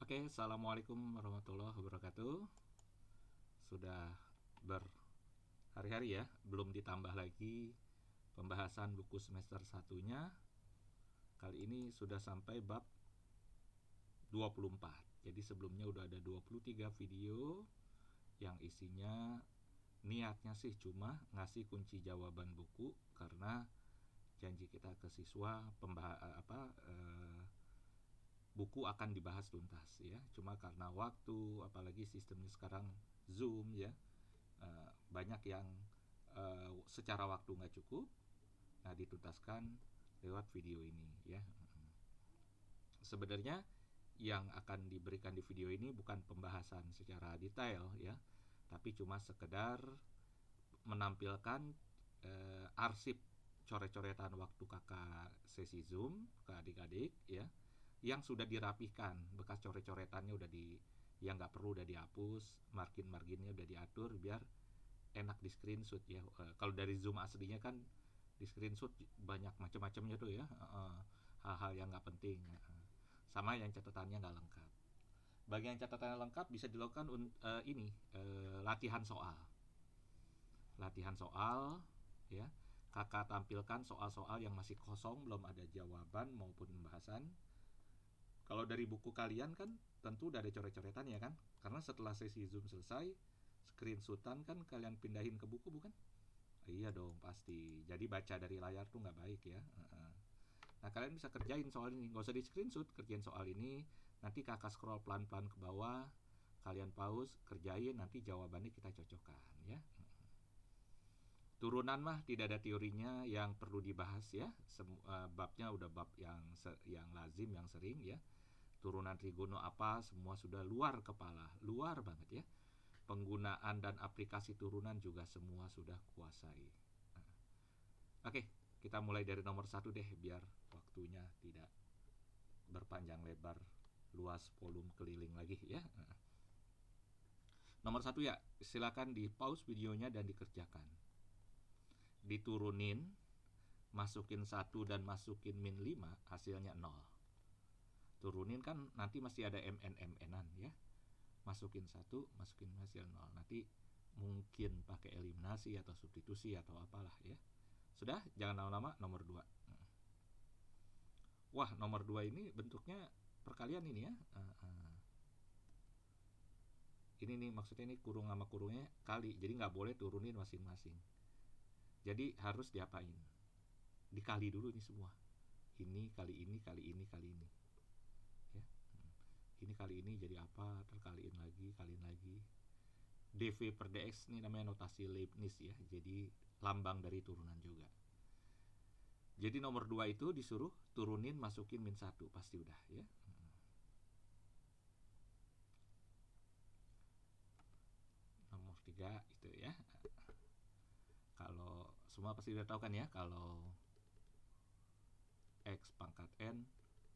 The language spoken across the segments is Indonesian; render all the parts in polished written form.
Oke, assalamualaikum warahmatullahi wabarakatuh. Sudah berhari-hari ya, belum ditambah lagi pembahasan buku semester satunya. Kali ini sudah sampai bab 24. Jadi sebelumnya udah ada 23 video yang isinya niatnya sih cuma ngasih kunci jawaban buku, karena janji kita ke siswa buku akan dibahas tuntas ya. Cuma karena waktu, apalagi sistemnya sekarang Zoom ya, banyak yang secara waktu nggak cukup. Nah, dituntaskan lewat video ini ya. Sebenarnya yang akan diberikan di video ini bukan pembahasan secara detail ya, tapi cuma sekedar menampilkan arsip coret-coretan waktu kakak sesi Zoom ke adik-adik ya, yang sudah dirapihkan, bekas coret-coretannya udah yang nggak perlu udah dihapus, margin-marginnya udah diatur biar enak di screenshot ya. Kalau dari Zoom aslinya kan di screenshot banyak macam-macamnya tuh ya, hal-hal yang nggak penting, sama yang catatannya nggak lengkap. Bagian catatannya lengkap bisa dilakukan latihan soal. Latihan soal ya. Kakak tampilkan soal-soal yang masih kosong, belum ada jawaban maupun pembahasan. Kalau dari buku kalian kan tentu udah ada coret-coretan ya kan? Karena setelah sesi Zoom selesai, screenshotan kan kalian pindahin ke buku bukan? Iya dong, pasti. Jadi baca dari layar tuh nggak baik ya. Nah, kalian bisa kerjain soal ini, nggak usah di screenshot, kerjain soal ini. Nanti kakak scroll pelan-pelan ke bawah, kalian pause, kerjain, nanti jawabannya kita cocokkan ya. Turunan mah tidak ada teorinya yang perlu dibahas ya. Babnya udah bab yang lazim, yang sering ya. Turunan trigono apa semua sudah luar kepala, luar banget ya. Penggunaan dan aplikasi turunan juga semua sudah kuasai. Oke, kita mulai dari nomor 1 deh, biar waktunya tidak berpanjang lebar, luas volume keliling lagi ya. Nomor 1 ya, silakan di pause videonya dan dikerjakan. Diturunin, masukin 1 dan masukin min 5, hasilnya 0. Turunin kan nanti masih ada mn-an ya. Masukin 1, masukin hasil 0. Nanti mungkin pakai eliminasi atau substitusi atau apalah ya. Sudah, jangan lama-lama. Nomor 2. Wah, nomor 2 ini bentuknya perkalian ini ya. Ini nih maksudnya, ini kurung sama kurungnya kali. Jadi nggak boleh turunin masing-masing. Jadi harus diapain? Dikali dulu ini semua. Ini kali ini kali ini kali ini. Ya. Ini kali ini jadi apa? Terkaliin lagi, kaliin lagi. dv per dx ini namanya notasi Leibniz ya. Jadi lambang dari turunan juga. Jadi nomor 2 itu disuruh turunin masukin min 1, pasti udah ya. Nomor 3 itu ya. Kalau semua pasti udah tahu kan ya, kalau x pangkat n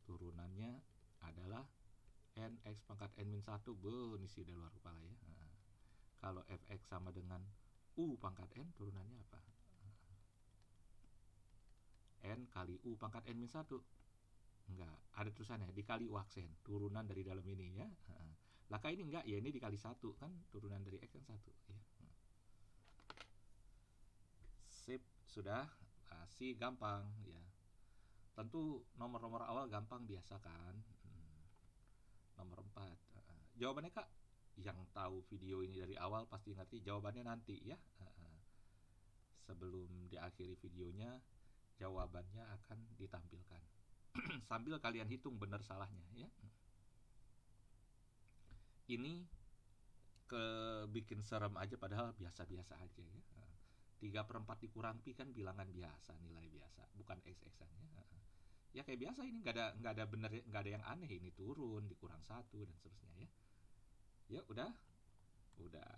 turunannya adalah n x pangkat n min 1. Ini sih udah luar kepala ya. Kalau fx sama dengan u pangkat n, turunannya apa? N kali u pangkat n min 1. Enggak, ada tulisannya dikali u aksen, turunan dari dalam ini ya. Lah ini enggak, ya ini dikali 1 kan, turunan dari x kan 1 ya. Sip, sudah. Si gampang ya. Tentu nomor-nomor awal gampang biasa kan. Nomor 4. Jawabannya Kak, yang tahu video ini dari awal pasti ngerti jawabannya nanti ya. Sebelum diakhiri videonya, jawabannya akan ditampilkan. Sambil kalian hitung benar salahnya ya. Ini bikin serem aja padahal biasa-biasa aja ya. 3/4 dikurang pi kan bilangan biasa, nilai biasa, bukan x-xan ya. Ya kayak biasa, ini nggak ada bener, nggak ada yang aneh, ini turun dikurang 1 dan seterusnya ya. Ya udah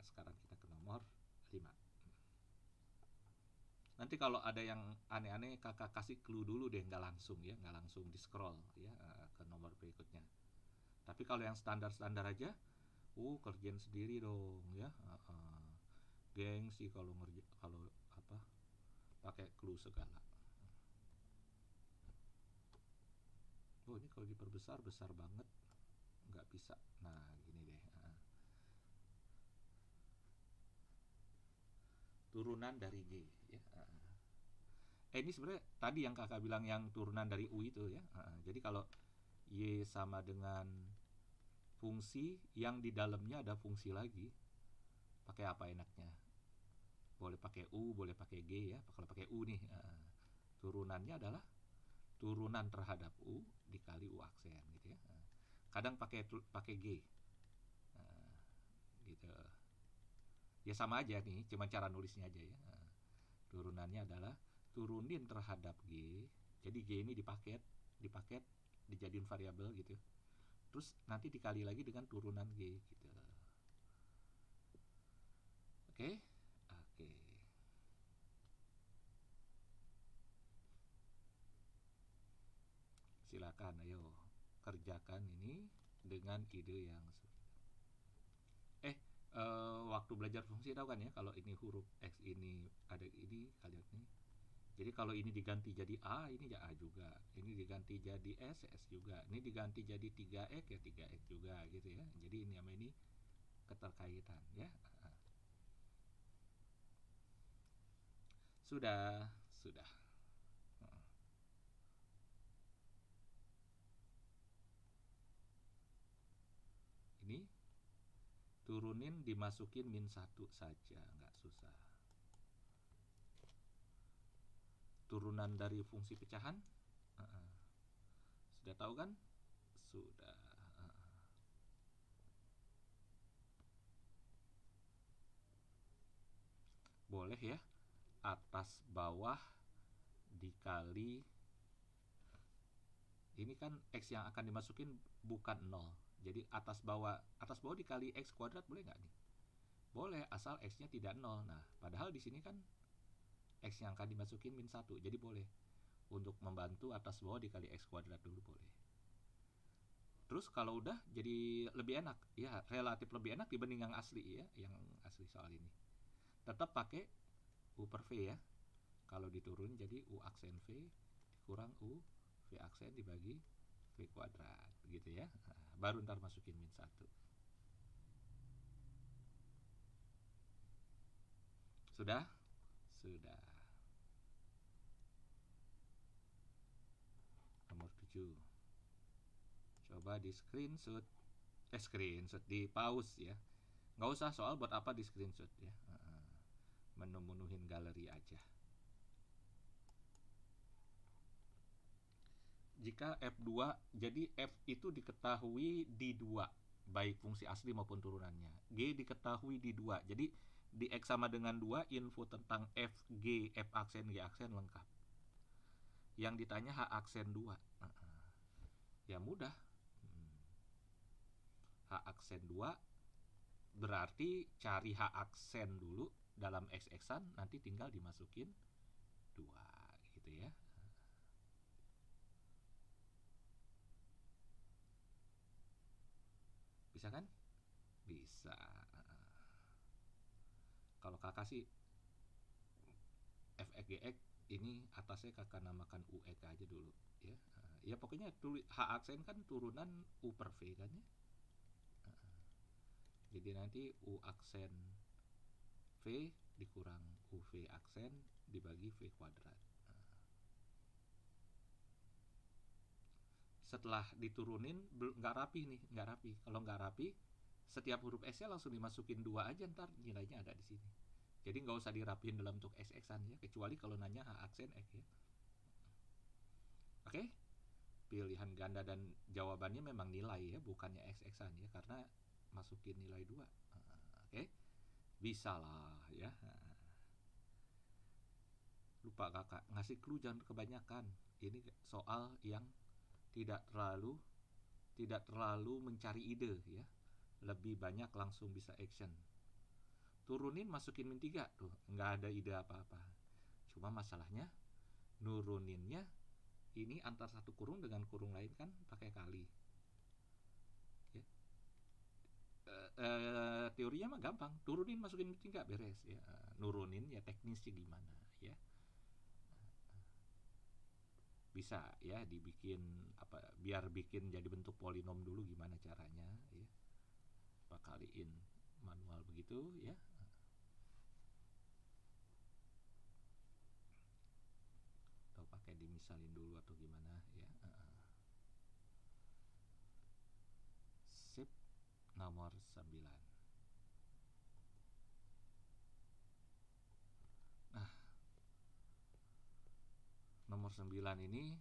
sekarang kita ke nomor 5. Nanti kalau ada yang aneh-aneh kakak kasih clue dulu deh, nggak langsung di scroll ya ke nomor berikutnya. Tapi kalau yang standar-standar aja, kerjain sendiri dong ya. Gengsi kalau pakai clue segala. Ini kalau diperbesar besar banget, nggak bisa turunan dari G ya. Ini sebenarnya tadi yang kakak bilang yang turunan dari U itu ya. Jadi kalau Y sama dengan fungsi yang di dalamnya ada fungsi lagi, pakai apa enaknya? Boleh pakai U, boleh pakai G ya. Kalau pakai U nih, turunannya adalah turunan terhadap U dikali U aksen gitu ya. Kadang pakai G, gitu. Ya sama aja nih, cuma cara nulisnya aja ya. Turunannya adalah turunin terhadap G. Jadi G ini dipaket dijadiin variabel gitu. Terus nanti dikali lagi dengan turunan G gitu. Oke? Oke. Silakan ayo kerjakan ini dengan ide yang waktu belajar fungsi tahu kan ya, kalau ini huruf X ini ada ini kalian nih. Jadi kalau ini diganti jadi A, ini ya A juga. Ini diganti jadi S, S juga. Ini diganti jadi 3X ya 3X juga gitu ya. Jadi ini sama ini keterkaitan ya. Sudah. Ini turunin dimasukin -1 saja, nggak susah. Turunan dari fungsi pecahan, sudah tahu kan? Sudah. Boleh ya, atas bawah dikali, ini kan X yang akan dimasukin bukan 0. Jadi atas bawah dikali X kuadrat boleh nggak nih? Boleh, asal X-nya tidak 0. Nah, padahal di sini kan X yang akan dimasukin -1. Jadi boleh. Untuk membantu atas bawah dikali X kuadrat dulu boleh. Terus kalau udah jadi lebih enak. Ya, relatif lebih enak dibanding yang asli ya. Yang asli soal ini. Tetap pakai U per V ya. Kalau diturun jadi U aksen V kurang U V aksen dibagi V kuadrat. Gitu ya. Nah, baru ntar masukin -1. Sudah? Sudah. Nomor 7. Coba di screenshot. Di pause ya. Nggak usah soal buat apa di screenshot ya. Menuhin galeri aja. Jika F2, jadi F itu diketahui di 2, baik fungsi asli maupun turunannya. G diketahui di 2, jadi di X sama dengan 2, info tentang F, G, F aksen, G aksen lengkap. Yang ditanya H aksen 2. Ya mudah. H aksen 2 berarti cari H aksen dulu dalam X-Xan, nanti tinggal dimasukin 2 gitu ya. Bisa kan? Bisa. Kalau kakak sih FXGX ini atasnya kakak namakan UX aja dulu ya. Ya pokoknya H aksen kan turunan U per V kan ya. Jadi nanti U aksen V dikurang UV aksen dibagi V kuadrat. Setelah diturunin nggak rapi nih, nggak rapi. Kalau nggak rapi, setiap huruf S-nya langsung dimasukin 2 aja, ntar nilainya ada di sini. Jadi nggak usah dirapiin dalam bentuk X-Xan ya, kecuali kalau nanya H aksen X ya. Oke? Pilihan ganda dan jawabannya memang nilai ya, bukannya X-Xan ya, karena masukin nilai 2. Oke? Bisa lah ya. Lupa kakak ngasih clue, jangan kebanyakan. Ini soal yang tidak terlalu mencari ide ya. Lebih banyak langsung bisa action. Turunin masukin -3 tuh, nggak ada ide apa-apa. Cuma masalahnya nuruninnya ini antar satu kurung dengan kurung lain kan pakai kali. Ya. Teorinya mah gampang, turunin masukin -3 beres ya. Nurunin ya teknisnya gimana ya. Bisa ya dibikin biar bikin jadi bentuk polinom dulu gimana caranya ya. Kaliin manual begitu ya. misalin dulu atau gimana ya. Sip, nomor 9. Nah, nomor 9 ini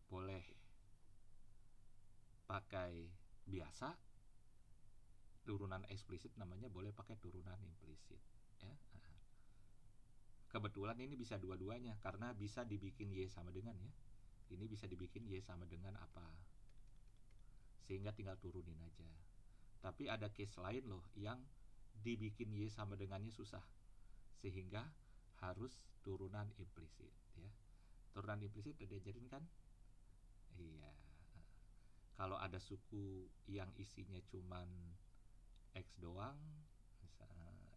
boleh pakai biasa, turunan eksplisit namanya, boleh pakai turunan implisit ya. Kebetulan ini bisa dua-duanya karena bisa dibikin Y sama dengan ya. Ini bisa dibikin Y sama dengan apa, sehingga tinggal turunin aja. Tapi ada case lain loh yang dibikin Y sama dengannya susah, sehingga harus turunan implisit ya. Turunan implisit udah diajarin kan? Iya. Kalau ada suku yang isinya cuman X doang,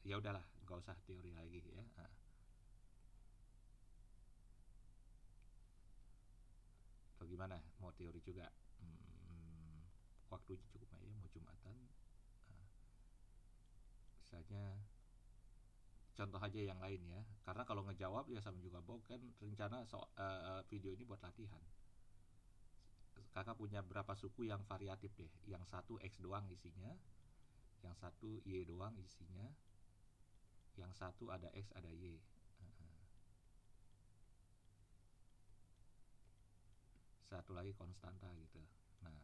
ya udahlah, nggak usah teori lagi ya. Atau gimana? Mau teori juga? Waktunya cukup nggak ya? Mau Jumatan? Misalnya contoh aja yang lain ya, karena kalau ngejawab ya sama juga bohong kan. Rencana video ini buat latihan. Kakak punya berapa suku yang variatif deh. Yang satu X doang isinya, yang satu Y doang isinya, yang satu ada X ada Y. Satu lagi konstanta gitu. Nah,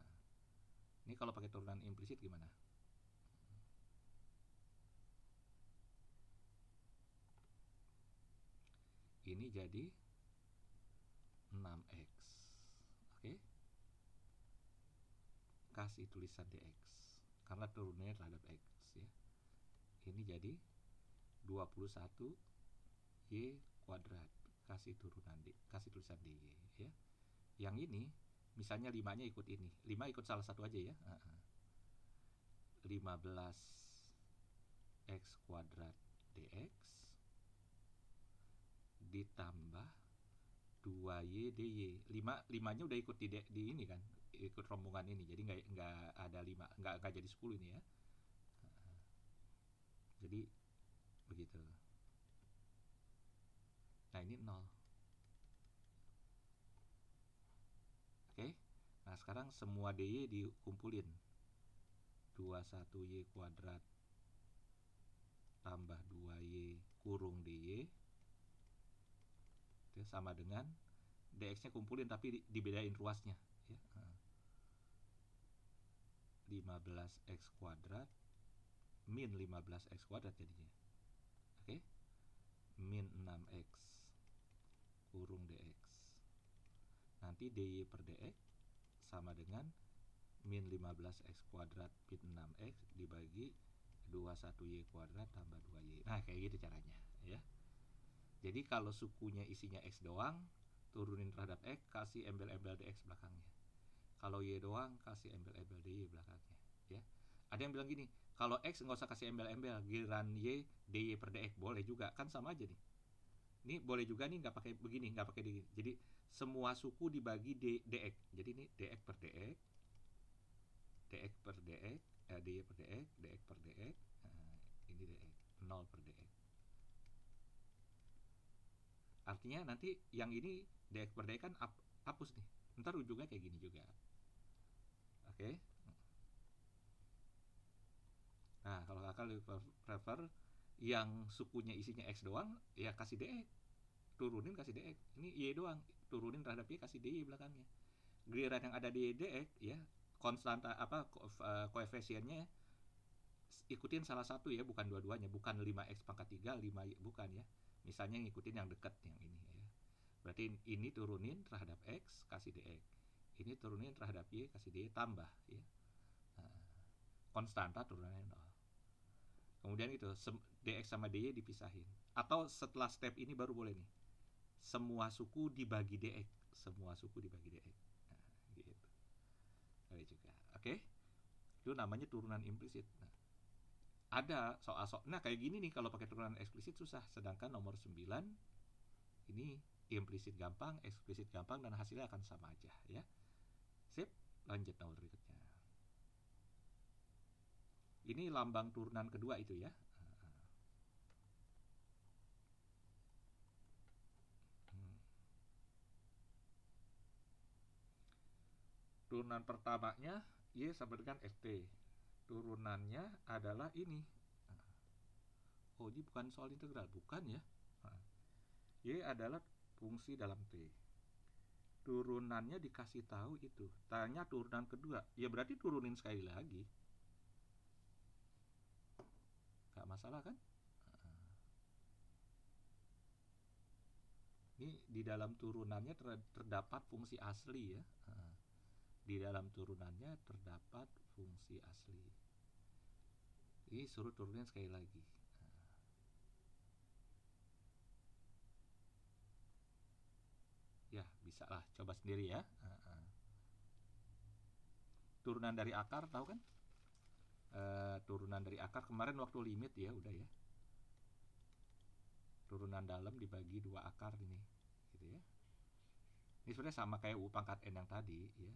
ini kalau pakai turunan implisit gimana? Ini jadi 6X. Oke? Kasih tulisan DX karena turunnya terhadap X ya. Ini jadi 21 Y kuadrat, kasih turunan D, kasih tulisan DY ya. Yang ini misalnya 5-nya ikut ini, 5 ikut salah satu aja ya. 15X kuadrat DX ditambah 2Y DY. 5-nya udah ikut di ini kan, ikut rombongan ini, jadi nggak ada 5, nggak jadi 10 ini ya. Jadi begitu. Nah, ini 0. Oke. Nah, sekarang semua DY dikumpulin. 21Y kuadrat tambah 2Y kurung DY itu sama dengan DX-nya kumpulin tapi dibedain ruasnya ya. 15X kuadrat min 15X kuadrat jadinya. Oke. Min 6X kurung DX. Nanti DY per DX sama dengan min 15X kuadrat min 6X dibagi 21Y kuadrat tambah 2Y. Nah, kayak gitu caranya ya. Jadi kalau sukunya isinya X doang, turunin terhadap X, kasih embel-embel DX belakangnya. Kalau Y doang, kasih embel-embel DY belakangnya ya. Ada yang bilang gini, kalau X nggak usah kasih embel-embel, giliran Y DY per DX. Boleh juga, kan sama aja nih. Ini boleh juga nih, nggak pakai begini, nggak pakai DY. Jadi semua suku dibagi DX. Jadi ini DX per DX, DX per DX, DY per DX, DX per DX. Nah, ini DX 0 per DX. Artinya nanti yang ini DX per DX kan hapus nih. Ntar ujungnya kayak gini juga. Oke. Nah, kalau kakak prefer yang sukunya isinya X doang, ya kasih DX. Turunin kasih DX. Ini Y doang, turunin terhadap Y, kasih DY belakangnya. Giliran yang ada di DX ya, konstanta apa koefisiennya ikutin salah satu ya, bukan dua-duanya, bukan 5X pangkat 3, 5Y, bukan ya. Misalnya ngikutin yang dekat yang ini ya. Berarti ini turunin terhadap X, kasih DX. Ini turunin terhadap Y, kasih DY, tambah ya. Nah, konstanta turunannya 0. Kemudian itu DX sama DY dipisahin. Atau setelah step ini baru boleh nih, semua suku dibagi DX. Semua suku dibagi DX. Nah, gitu. Boleh juga. Oke. Itu namanya turunan implisit. Nah, ada soal-soal. Nah, kayak gini nih kalau pakai turunan eksplisit susah. Sedangkan nomor 9 ini implisit gampang, eksplisit gampang, dan hasilnya akan sama aja ya. Sip, lanjut nomor berikutnya. Ini lambang turunan kedua itu ya. turunan pertamanya Y sama dengan FT. Turunannya adalah ini. Oh, ini bukan soal integral, bukan ya. Y adalah fungsi dalam T. Turunannya dikasih tahu itu. Tanya turunan kedua, ya berarti turunin sekali lagi. Gak masalah kan? Ini di dalam turunannya terdapat fungsi asli ya. Di dalam turunannya terdapat fungsi asli. Ini suruh turunin sekali lagi. Ya, bisa lah. Coba sendiri ya. Turunan dari akar, tahu kan? Turunan dari akar kemarin waktu limit ya, udah ya. Turunan dalam dibagi 2 akar ini, gitu ya. Ini sebenarnya sama kayak U pangkat N yang tadi ya.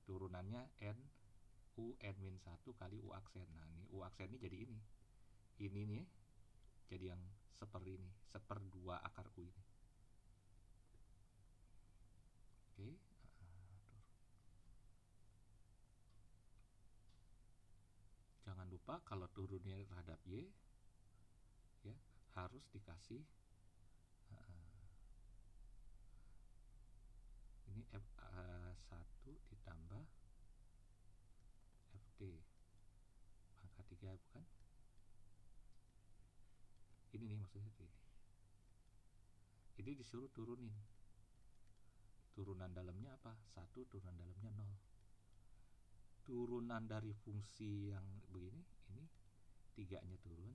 Turunannya N U N-1 kali U aksen. Nah, ini U aksen ini jadi ini. Ini nih jadi yang ini, 1/2 akar U ini. Oke. Jangan lupa kalau turunnya terhadap Y ya, harus dikasih ini F1 ditambah FT pangkat 3, bukan? Ini nih maksudnya ini. Ini disuruh turunin. Turunan dalamnya apa? 1, turunan dalamnya 0. Turunan dari fungsi yang begini, ini 3-nya turun.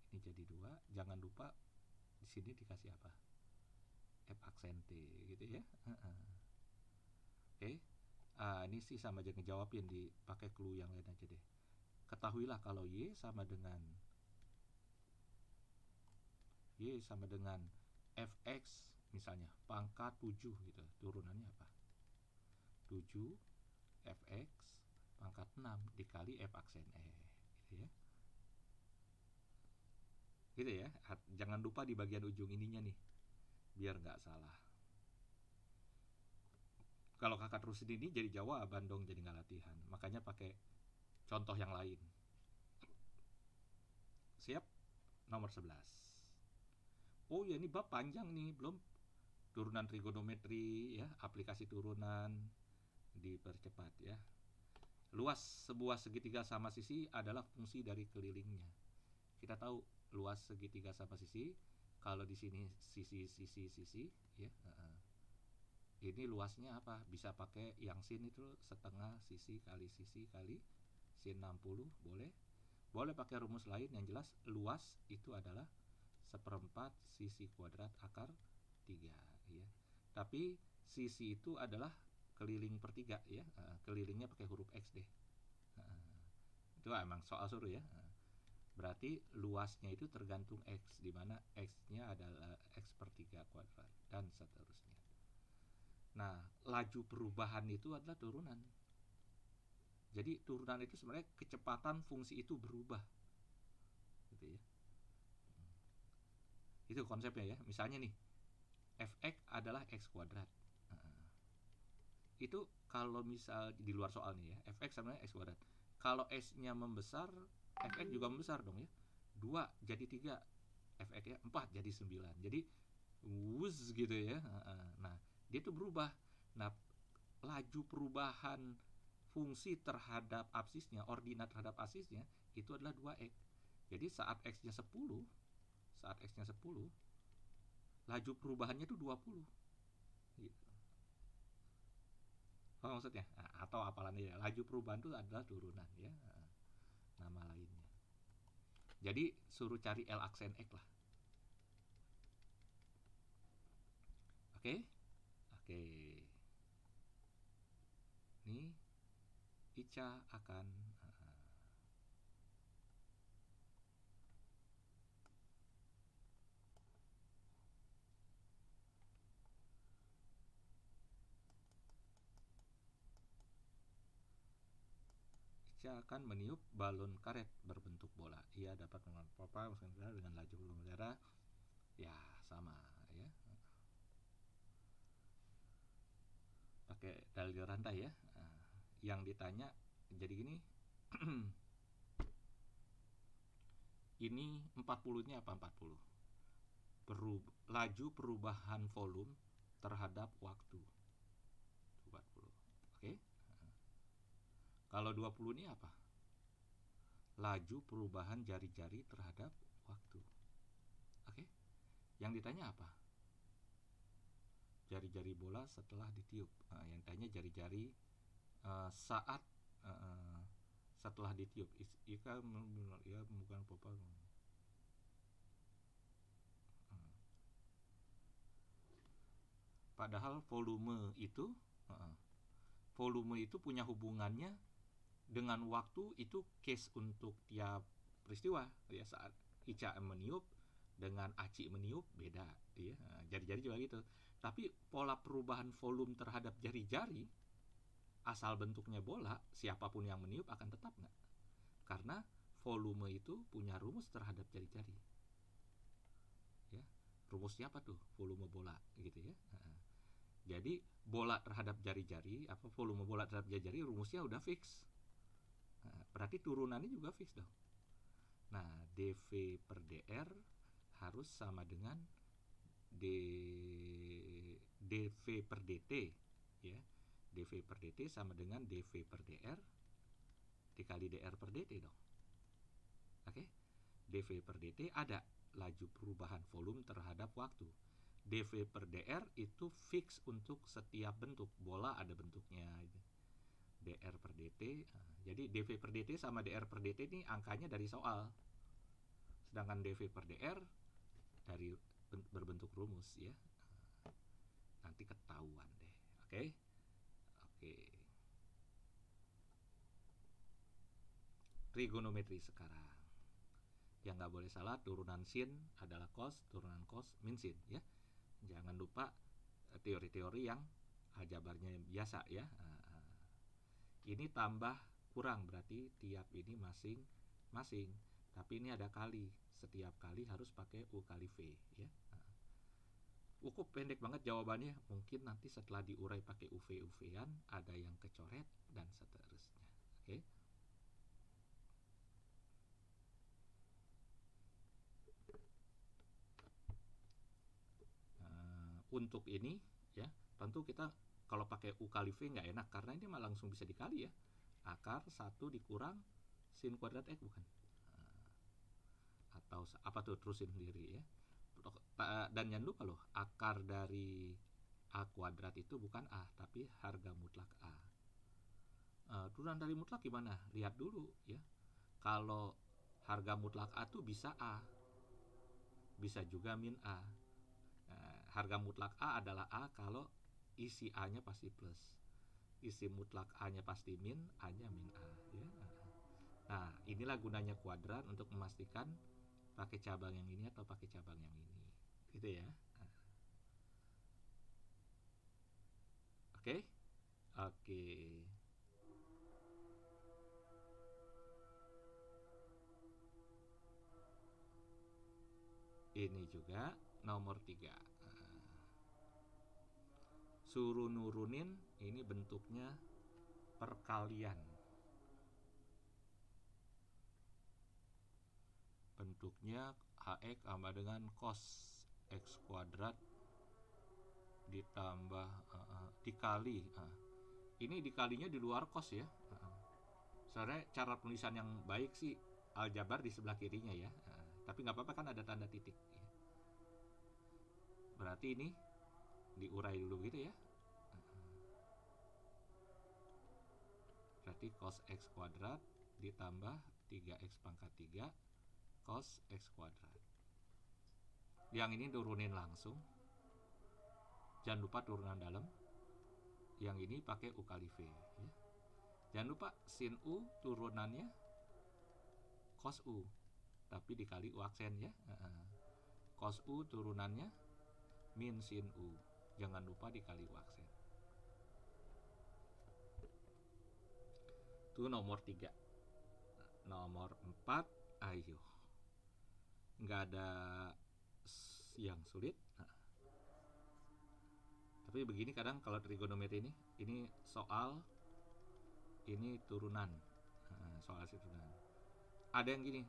Ini jadi 2. Jangan lupa di sini dikasih apa? F aksen T gitu ya. Oke. Ini sih sama aja ngejawabin, dipakai clue yang lain aja deh. Ketahuilah kalau Y sama dengan Fx misalnya pangkat 7 gitu. Turunannya apa? 7 Fx pangkat 6 dikali F aksen E gitu ya. Gitu ya. Jangan lupa di bagian ujung ininya nih, biar nggak salah. Kalau kakak terusin ini jadi jawaban dong, jadi nggak latihan. Makanya pakai contoh yang lain. Siap? Nomor 11. Oh ya, ini bab panjang nih, belum turunan trigonometri ya, aplikasi turunan, dipercepat ya. Luas sebuah segitiga sama sisi adalah fungsi dari kelilingnya. Kita tahu luas segitiga sama sisi, kalau di sini sisi ya. Ini luasnya apa? Bisa pakai yang sin itu setengah sisi kali sin 60, boleh. Boleh pakai rumus lain, yang jelas luas itu adalah 1/4 sisi kuadrat akar 3 ya. Tapi sisi itu adalah keliling per 3 ya. Kelilingnya pakai huruf X deh. Itu emang soal suruh ya. Berarti luasnya itu tergantung X, di mana X-nya adalah X/3 kuadrat dan seterusnya. Nah, laju perubahan itu adalah turunan. Jadi turunan itu sebenarnya kecepatan fungsi itu berubah, gitu ya. Itu konsepnya ya. Misalnya nih, Fx adalah X kuadrat. Itu kalau misal di luar soal nih ya, Fx sama X kuadrat. Kalau S-nya membesar, Fx juga membesar dong ya. 2 jadi 3, Fx ya 4 jadi 9. Jadi wuz gitu ya. Nah, dia tuh berubah. Nah, laju perubahan fungsi terhadap absisnya, ordinat terhadap absisnya itu adalah 2x. Jadi saat x-nya 10, laju perubahannya itu 20. Gitu. Apa maksudnya? Atau apalannya ya, laju perubahan itu adalah turunan ya. Nama lainnya. Jadi suruh cari L aksen X lah. Oke? Oke. Nih Ica akan meniup balon karet berbentuk bola. Ia dapat mengelola dengan laju volume udara ya sama ya. Pakai di rantai ya. Yang ditanya jadi gini. Ini 40 ini apa 40? Laju perubahan volume terhadap waktu 40. Oke. Kalau 20 ini apa? Laju perubahan jari-jari terhadap waktu. Oke. Yang ditanya apa? Jari-jari bola setelah ditiup. Yang ditanya jari-jari saat setelah ditiup. Ika ya bukan apa-apa. Padahal volume itu punya hubungannya dengan waktu, itu case untuk tiap peristiwa ya. Saat Ica meniup dengan Aci meniup beda ya. Jari-jari juga gitu. Tapi pola perubahan volume terhadap jari-jari asal bentuknya bola, siapapun yang meniup akan tetap nggak? Karena volume itu punya rumus terhadap jari-jari ya. Rumusnya apa tuh? Volume bola gitu ya. Jadi bola terhadap jari-jari, volume bola terhadap jari-jari rumusnya udah fix. Berarti turunannya juga fix dong. Nah, dV per dr harus sama dengan dV per dt ya. dV per dt sama dengan dV per dr dikali dr per dt dong. Oke. dV per dt ada laju perubahan volume terhadap waktu. dV per dr itu fix untuk setiap bentuk. Bola ada bentuknya dr per dt. Jadi dV per dt sama dr per dt ini angkanya dari soal. Sedangkan dV per dr dari berbentuk rumus ya. Nanti ketahuan deh. Oke. Trigonometri sekarang. Yang nggak boleh salah, turunan sin adalah cos, turunan cos min sin ya. Jangan lupa teori-teori yang aljabarnya biasa ya. Ini tambah kurang, berarti tiap ini masing-masing. Tapi ini ada kali, setiap kali harus pakai U kali V ya. Kok pendek banget jawabannya. Mungkin nanti setelah diurai pakai UV-UV-an ada yang kecoret dan seterusnya. Oke. Untuk ini ya, tentu kita kalau pakai U kali V nggak enak karena ini malah langsung bisa dikali ya. Akar 1 dikurang sin kuadrat X bukan? Atau apa tuh, terusin sendiri ya. Dan jangan lupa loh, akar dari A kuadrat itu bukan A, tapi harga mutlak A. Turunan dari mutlak gimana? Lihat dulu ya. Kalau harga mutlak A tuh bisa A, bisa juga min A. Harga mutlak A adalah A kalau isi A-nya pasti plus. Isi mutlak A-nya pasti min, A-nya min A ya. Nah, inilah gunanya kuadrat untuk memastikan pakai cabang yang ini atau pakai cabang yang ini. Gitu ya. Oke. Ini juga nomor 3. Suruh nurunin, ini bentuknya perkalian. Bentuknya HX sama dengan cos X kuadrat ditambah dikali. Ini dikalinya di luar cos ya. Sebenarnya cara penulisan yang baik sih aljabar di sebelah kirinya ya. Tapi nggak apa-apa kan ada tanda titik ya. Berarti ini diurai dulu gitu ya. Berarti cos X kuadrat ditambah 3X pangkat 3 cos X kuadrat. Yang ini turunin langsung. Jangan lupa turunan dalam. Yang ini pakai U kali V ya. Jangan lupa sin U turunannya cos U, tapi dikali U aksen ya. Cos U turunannya min sin U. Jangan lupa dikali U aksen. Itu nomor 3. Nomor 4, ayo. Nggak ada yang sulit. Tapi begini kadang kalau trigonometri ini soal ini turunan. Soal turunan. Ada yang gini,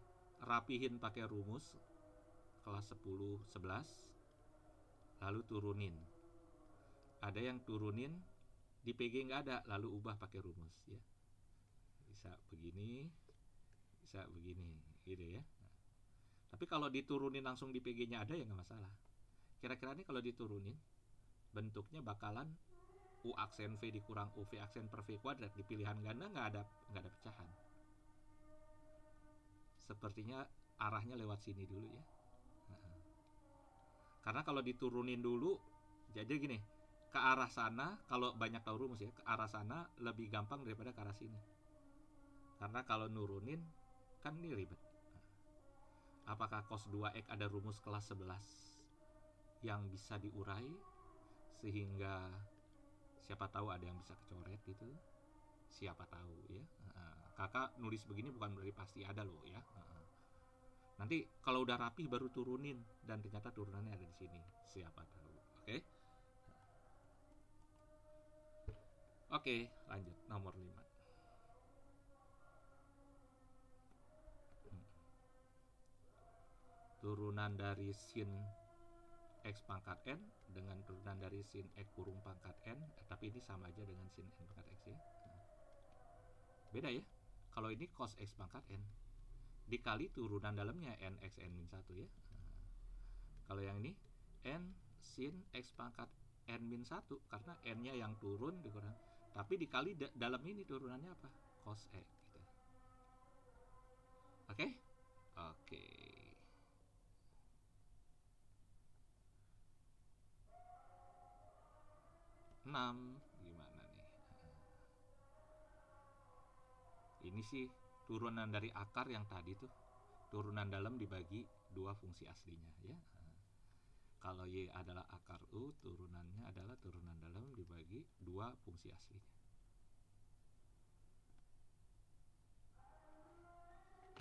rapihin pakai rumus kelas 10, 11, lalu turunin. Ada yang turunin di PG nggak ada, lalu ubah pakai rumus ya. Bisa begini, gitu ya. Tapi kalau diturunin langsung di PG-nya ada ya nggak masalah. Kira-kira ini kalau diturunin bentuknya bakalan U aksen V dikurang UV aksen per V kuadrat. Di pilihan ganda nggak ada pecahan. Sepertinya arahnya lewat sini dulu ya. Karena kalau diturunin dulu, jadi gini, ke arah sana kalau banyak tahu rumus ya, ke arah sana lebih gampang daripada ke arah sini. Karena kalau nurunin kan ini ribet. Apakah cos 2x ada rumus kelas 11 yang bisa diurai sehingga siapa tahu ada yang bisa kecoret gitu, siapa tahu ya. Kakak nulis begini bukan berarti pasti ada loh ya. Nanti kalau udah rapi baru turunin dan ternyata turunannya ada di sini, siapa tahu. Oke, lanjut nomor 5. Turunan dari sin x pangkat n dengan turunan dari sin x kurung pangkat n, tapi ini sama aja dengan sin n pangkat x ya. Beda ya. Kalau ini cos x pangkat n dikali turunan dalamnya n x n min 1 ya. Kalau yang ini n sin x pangkat n min 1 karena n-nya yang turun dikurang, tapi dikali dalam ini turunannya apa? Cos x gitu. Oke? 6 gimana nih? Ini sih turunan dari akar yang tadi tuh, turunan dalam dibagi 2 fungsi aslinya ya. Kalau Y adalah akar U, turunannya adalah turunan dalam dibagi 2 fungsi aslinya.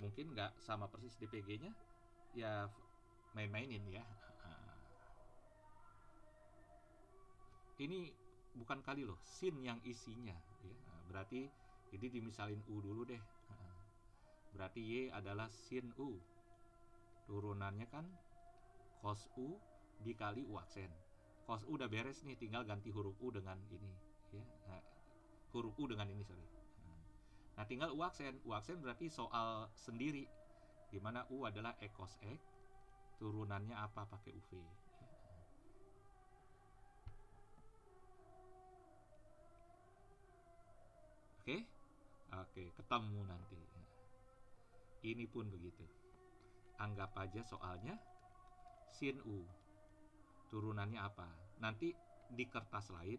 Mungkin nggak sama persis DPG-nya, ya main-mainin ya. Ini bukan kali loh, sin yang isinya ya. Berarti ini dimisalin U dulu deh. Berarti Y adalah sin U. Turunannya kan cos U dikali U aksen. Cos U udah beres nih, tinggal ganti huruf U dengan ini ya. Huruf U dengan ini, sorry. Nah, tinggal U aksen. U aksen berarti soal sendiri, dimana U adalah E cos X, turunannya apa pakai UV. Oke, ketemu nanti. Ini pun begitu. Anggap aja soalnya sin U. Turunannya apa? Nanti di kertas lain,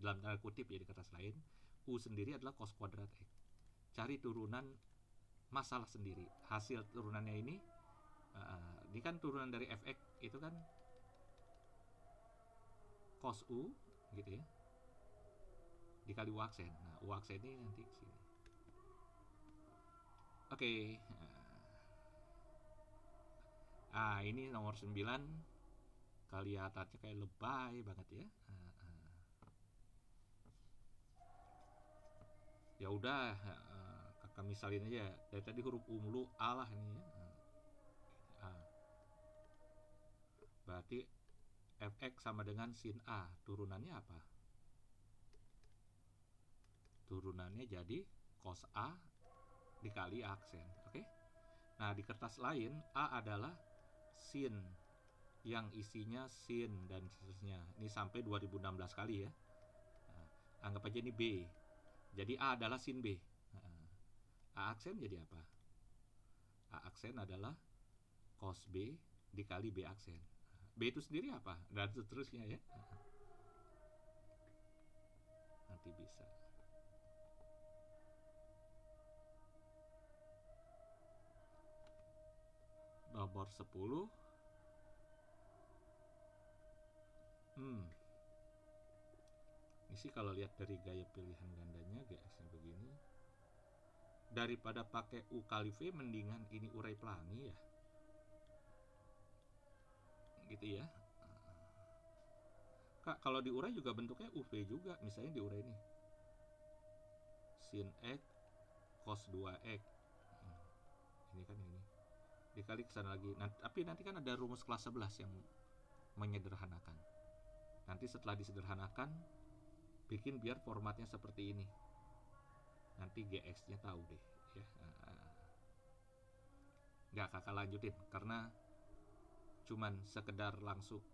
dalam tanda kutip ya, di kertas lain, U sendiri adalah cos kuadrat X. Cari turunan masalah sendiri. Hasil turunannya ini kan turunan dari fx itu kan cos U gitu ya, dikali U aksen. Nah, U aksen ini nanti sini. Oke. Ini nomor 9. Kelihatannya kayak lebay banget ya. Ya udah, kakak misalin aja. Dari tadi huruf U mulu, A lah ini ya. Berarti fx sama dengan sin A. Turunannya apa? Turunannya jadi cos A dikali aksen. Oke? Nah, di kertas lain A adalah sin yang isinya sin dan seterusnya. Ini sampai 2016 kali ya. Anggap aja ini B. Jadi A adalah sin B. A aksen jadi apa? A aksen adalah cos B dikali B aksen. B itu sendiri apa? Dan seterusnya ya. Nanti bisa. Nomor 10. Ini sih kalau lihat dari gaya pilihan gandanya GX-nya begini, daripada pakai U kali V mendingan ini urai pelangi ya. Gitu ya. Kak, kalau diurai juga bentuknya UV juga. Misalnya diurai ini. Sin X cos 2X. Ini kan ini. Dikali kesana lagi. Tapi nanti kan ada rumus kelas 11 yang menyederhanakan. Nanti setelah disederhanakan, bikin biar formatnya seperti ini. Nanti GX-nya tahu deh. Ya. Nggak kakak lanjutin karena cuman sekedar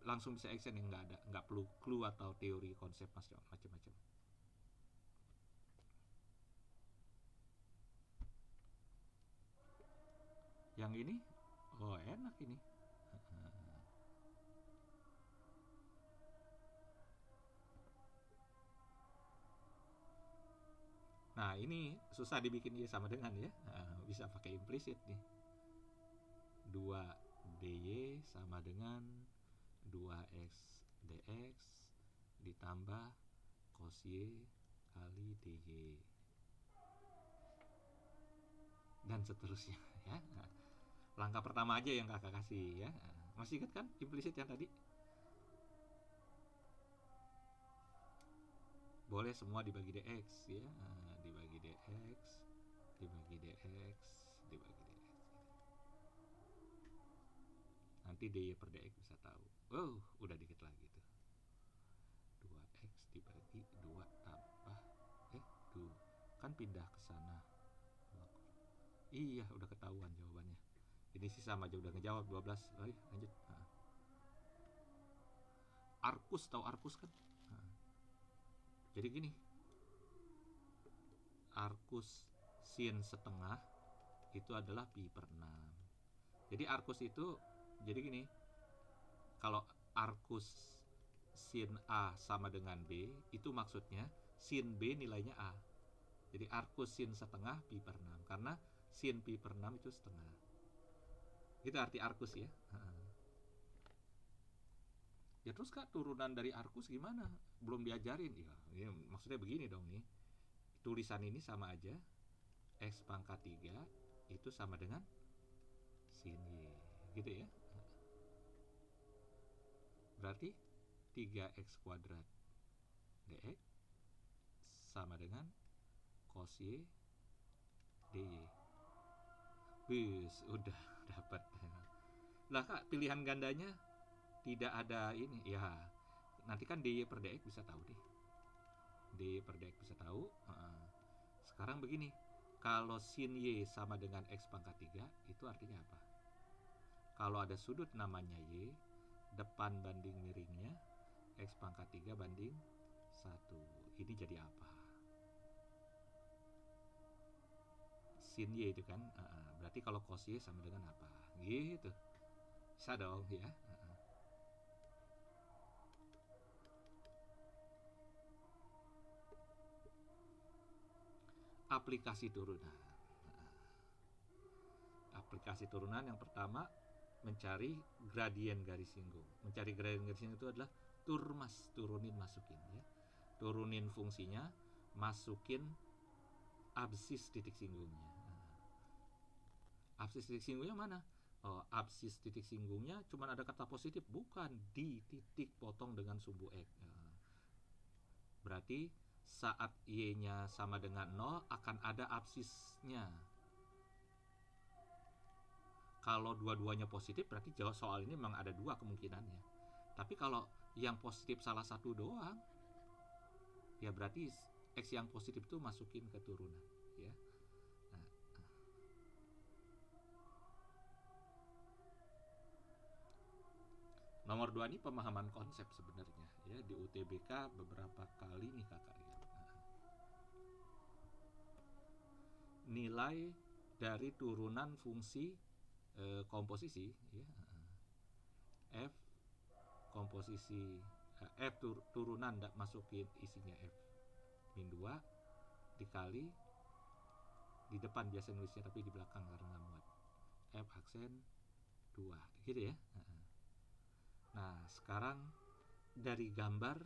langsung bisa action yang nggak perlu clue atau teori konsep macam-macam. Yang ini enak ini. Nah ini susah dibikin Y sama dengan ya. Bisa pakai implisit nih. 2dy sama dengan 2x dx ditambah cos y kali dy dan seterusnya ya. Langkah pertama aja yang kakak kasih ya. Masih ingat kan implisit yang tadi? Boleh semua dibagi dx ya. Dibagi dx dibagi dx dibagi dx. Nanti dy per dx bisa tahu. Udah dikit lagi tuh. 2x dibagi 2 tambah tuh kan pindah ke sana. Iya, udah ketahuan jawabannya. Ini sih sama aja udah ngejawab 12. Lanjut. Arcus, tahu Arcus kan? Jadi gini. Arcus sin setengah itu adalah pi per 6. Jadi Arcus itu jadi gini. Kalau Arcus sin A sama dengan B, itu maksudnya sin B nilainya A. Jadi Arcus sin setengah pi per 6. Karena sin pi per 6 itu setengah. Itu arti Arcus ya. Ya terus Kak, turunan dari Arcus gimana? Belum diajarin. Ya maksudnya begini dong nih. Tulisan ini sama aja. X pangkat 3 itu sama dengan sin Y. Gitu ya. Berarti 3x kuadrat dx sama dengan cos y dy. Wis, udah dapat. Lah Kak, pilihan gandanya tidak ada ini. Ya, nanti kan dy per dx bisa tahu deh. Dy per dx bisa tahu. Sekarang begini. Kalau sin y sama dengan x pangkat 3, itu artinya apa? Kalau ada sudut namanya y, depan banding miringnya x pangkat 3 banding 1. Ini jadi apa? Sin y itu kan. Berarti kalau cos y sama dengan apa? Gitu. Bisa dong ya. Aplikasi turunan. Aplikasi turunan yang pertama mencari gradien garis singgung. Mencari gradien garis singgung itu adalah turunin masukin ya. Turunin fungsinya, masukin absis titik singgungnya. Absis titik singgungnya mana? Absis titik singgungnya cuma ada kata positif, bukan di titik potong dengan sumbu X. Berarti saat y-nya sama dengan 0 akan ada absisnya. Kalau dua-duanya positif berarti jawab soal ini memang ada 2 kemungkinannya. Tapi kalau yang positif salah satu doang, ya berarti X yang positif itu masukin ke turunan ya. Nomor 2 ini pemahaman konsep sebenarnya ya, di UTBK beberapa kali nih kakak lihat. Nilai dari turunan fungsi komposisi ya. F komposisi F turunan masukin isinya F min 2 dikali di depan biasa nulisnya tapi di belakang karena nggak muat F aksen 2 gitu ya. Nah sekarang dari gambar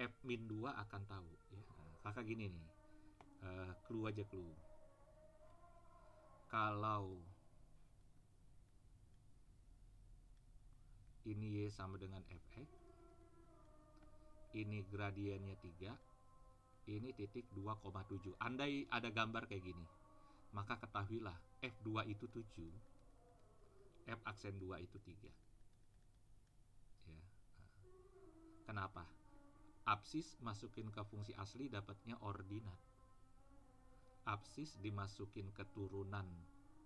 F min 2 akan tahu ya. Kakak gini nih, clue aja clue. Kalau ini Y sama dengan Fx, ini gradiennya 3, ini titik 2,7. Andai ada gambar kayak gini, maka ketahuilah F2 itu 7, F aksen 2 itu 3. Ya. Kenapa? Absis masukin ke fungsi asli dapatnya ordinat. Absis dimasukin ke turunan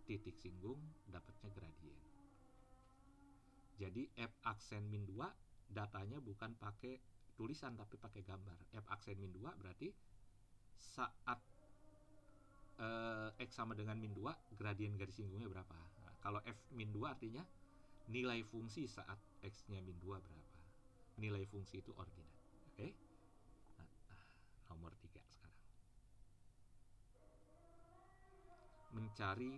titik singgung dapatnya gradien. Jadi F aksen min 2 datanya bukan pakai tulisan tapi pakai gambar. F aksen min 2 berarti saat X sama dengan min 2, gradien garis singgungnya berapa. Nah, kalau F min 2 artinya nilai fungsi saat X-nya min 2 berapa. Nilai fungsi itu ordinat. Oke? Nah, nomor 3 sekarang. Mencari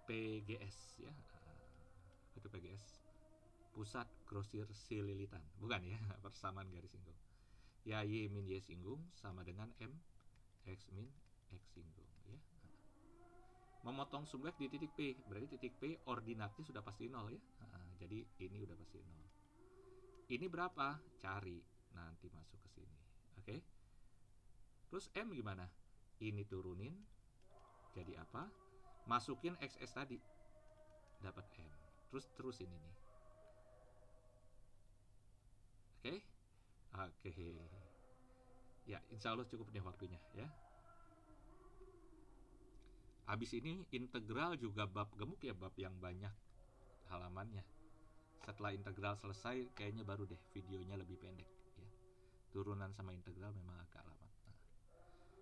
PGS ya. Itu PGS. Pusat grosir sililitan. Bukan ya, persamaan garis singgung. Ya Y min Y singgung sama dengan M X min X singgung ya. Memotong sum X di titik P, berarti titik P ordinatnya sudah pasti 0 ya. Jadi ini udah pasti 0. Ini berapa? Cari, nanti masuk ke sini. Oke. Terus M gimana? Ini turunin, jadi apa? Masukin XS tadi, dapat M. Terus terusin ini. Oke? Oke. Ya, insya Allah cukup nih waktunya ya. Habis ini integral juga bab gemuk ya, bab yang banyak halamannya. Setelah integral selesai, kayaknya baru deh videonya lebih pendek ya. Turunan sama integral memang agak lama.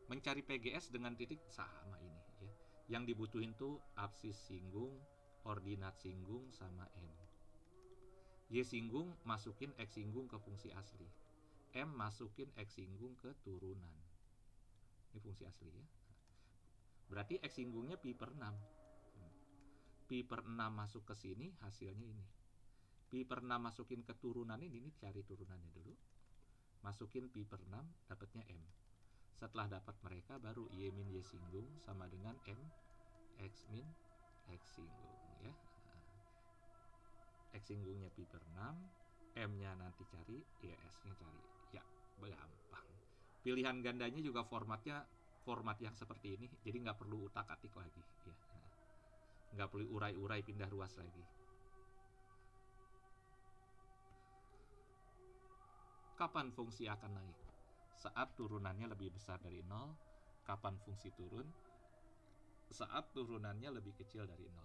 Mencari PGS dengan titik sama ini ya. Yang dibutuhin tuh absis singgung, ordinat singgung sama M. Y singgung masukin X singgung ke fungsi asli. M masukin X singgung ke turunan. Ini fungsi asli ya. Berarti X singgungnya pi per 6. Pi per 6 masuk ke sini, hasilnya ini. Pi per 6 masukin ke turunan ini cari turunannya dulu. Masukin pi per 6, dapatnya M. Setelah dapat mereka, baru Y min Y singgung sama dengan M X min X singgung ya. X singgungnya pi per 6, M-nya nanti cari, ya S-nya cari. Ya, gampang. Pilihan gandanya juga format yang seperti ini, jadi nggak perlu utak-atik lagi ya. Nggak perlu urai-urai pindah ruas lagi. Kapan fungsi akan naik? Saat turunannya lebih besar dari 0. Kapan fungsi turun? Saat turunannya lebih kecil dari 0.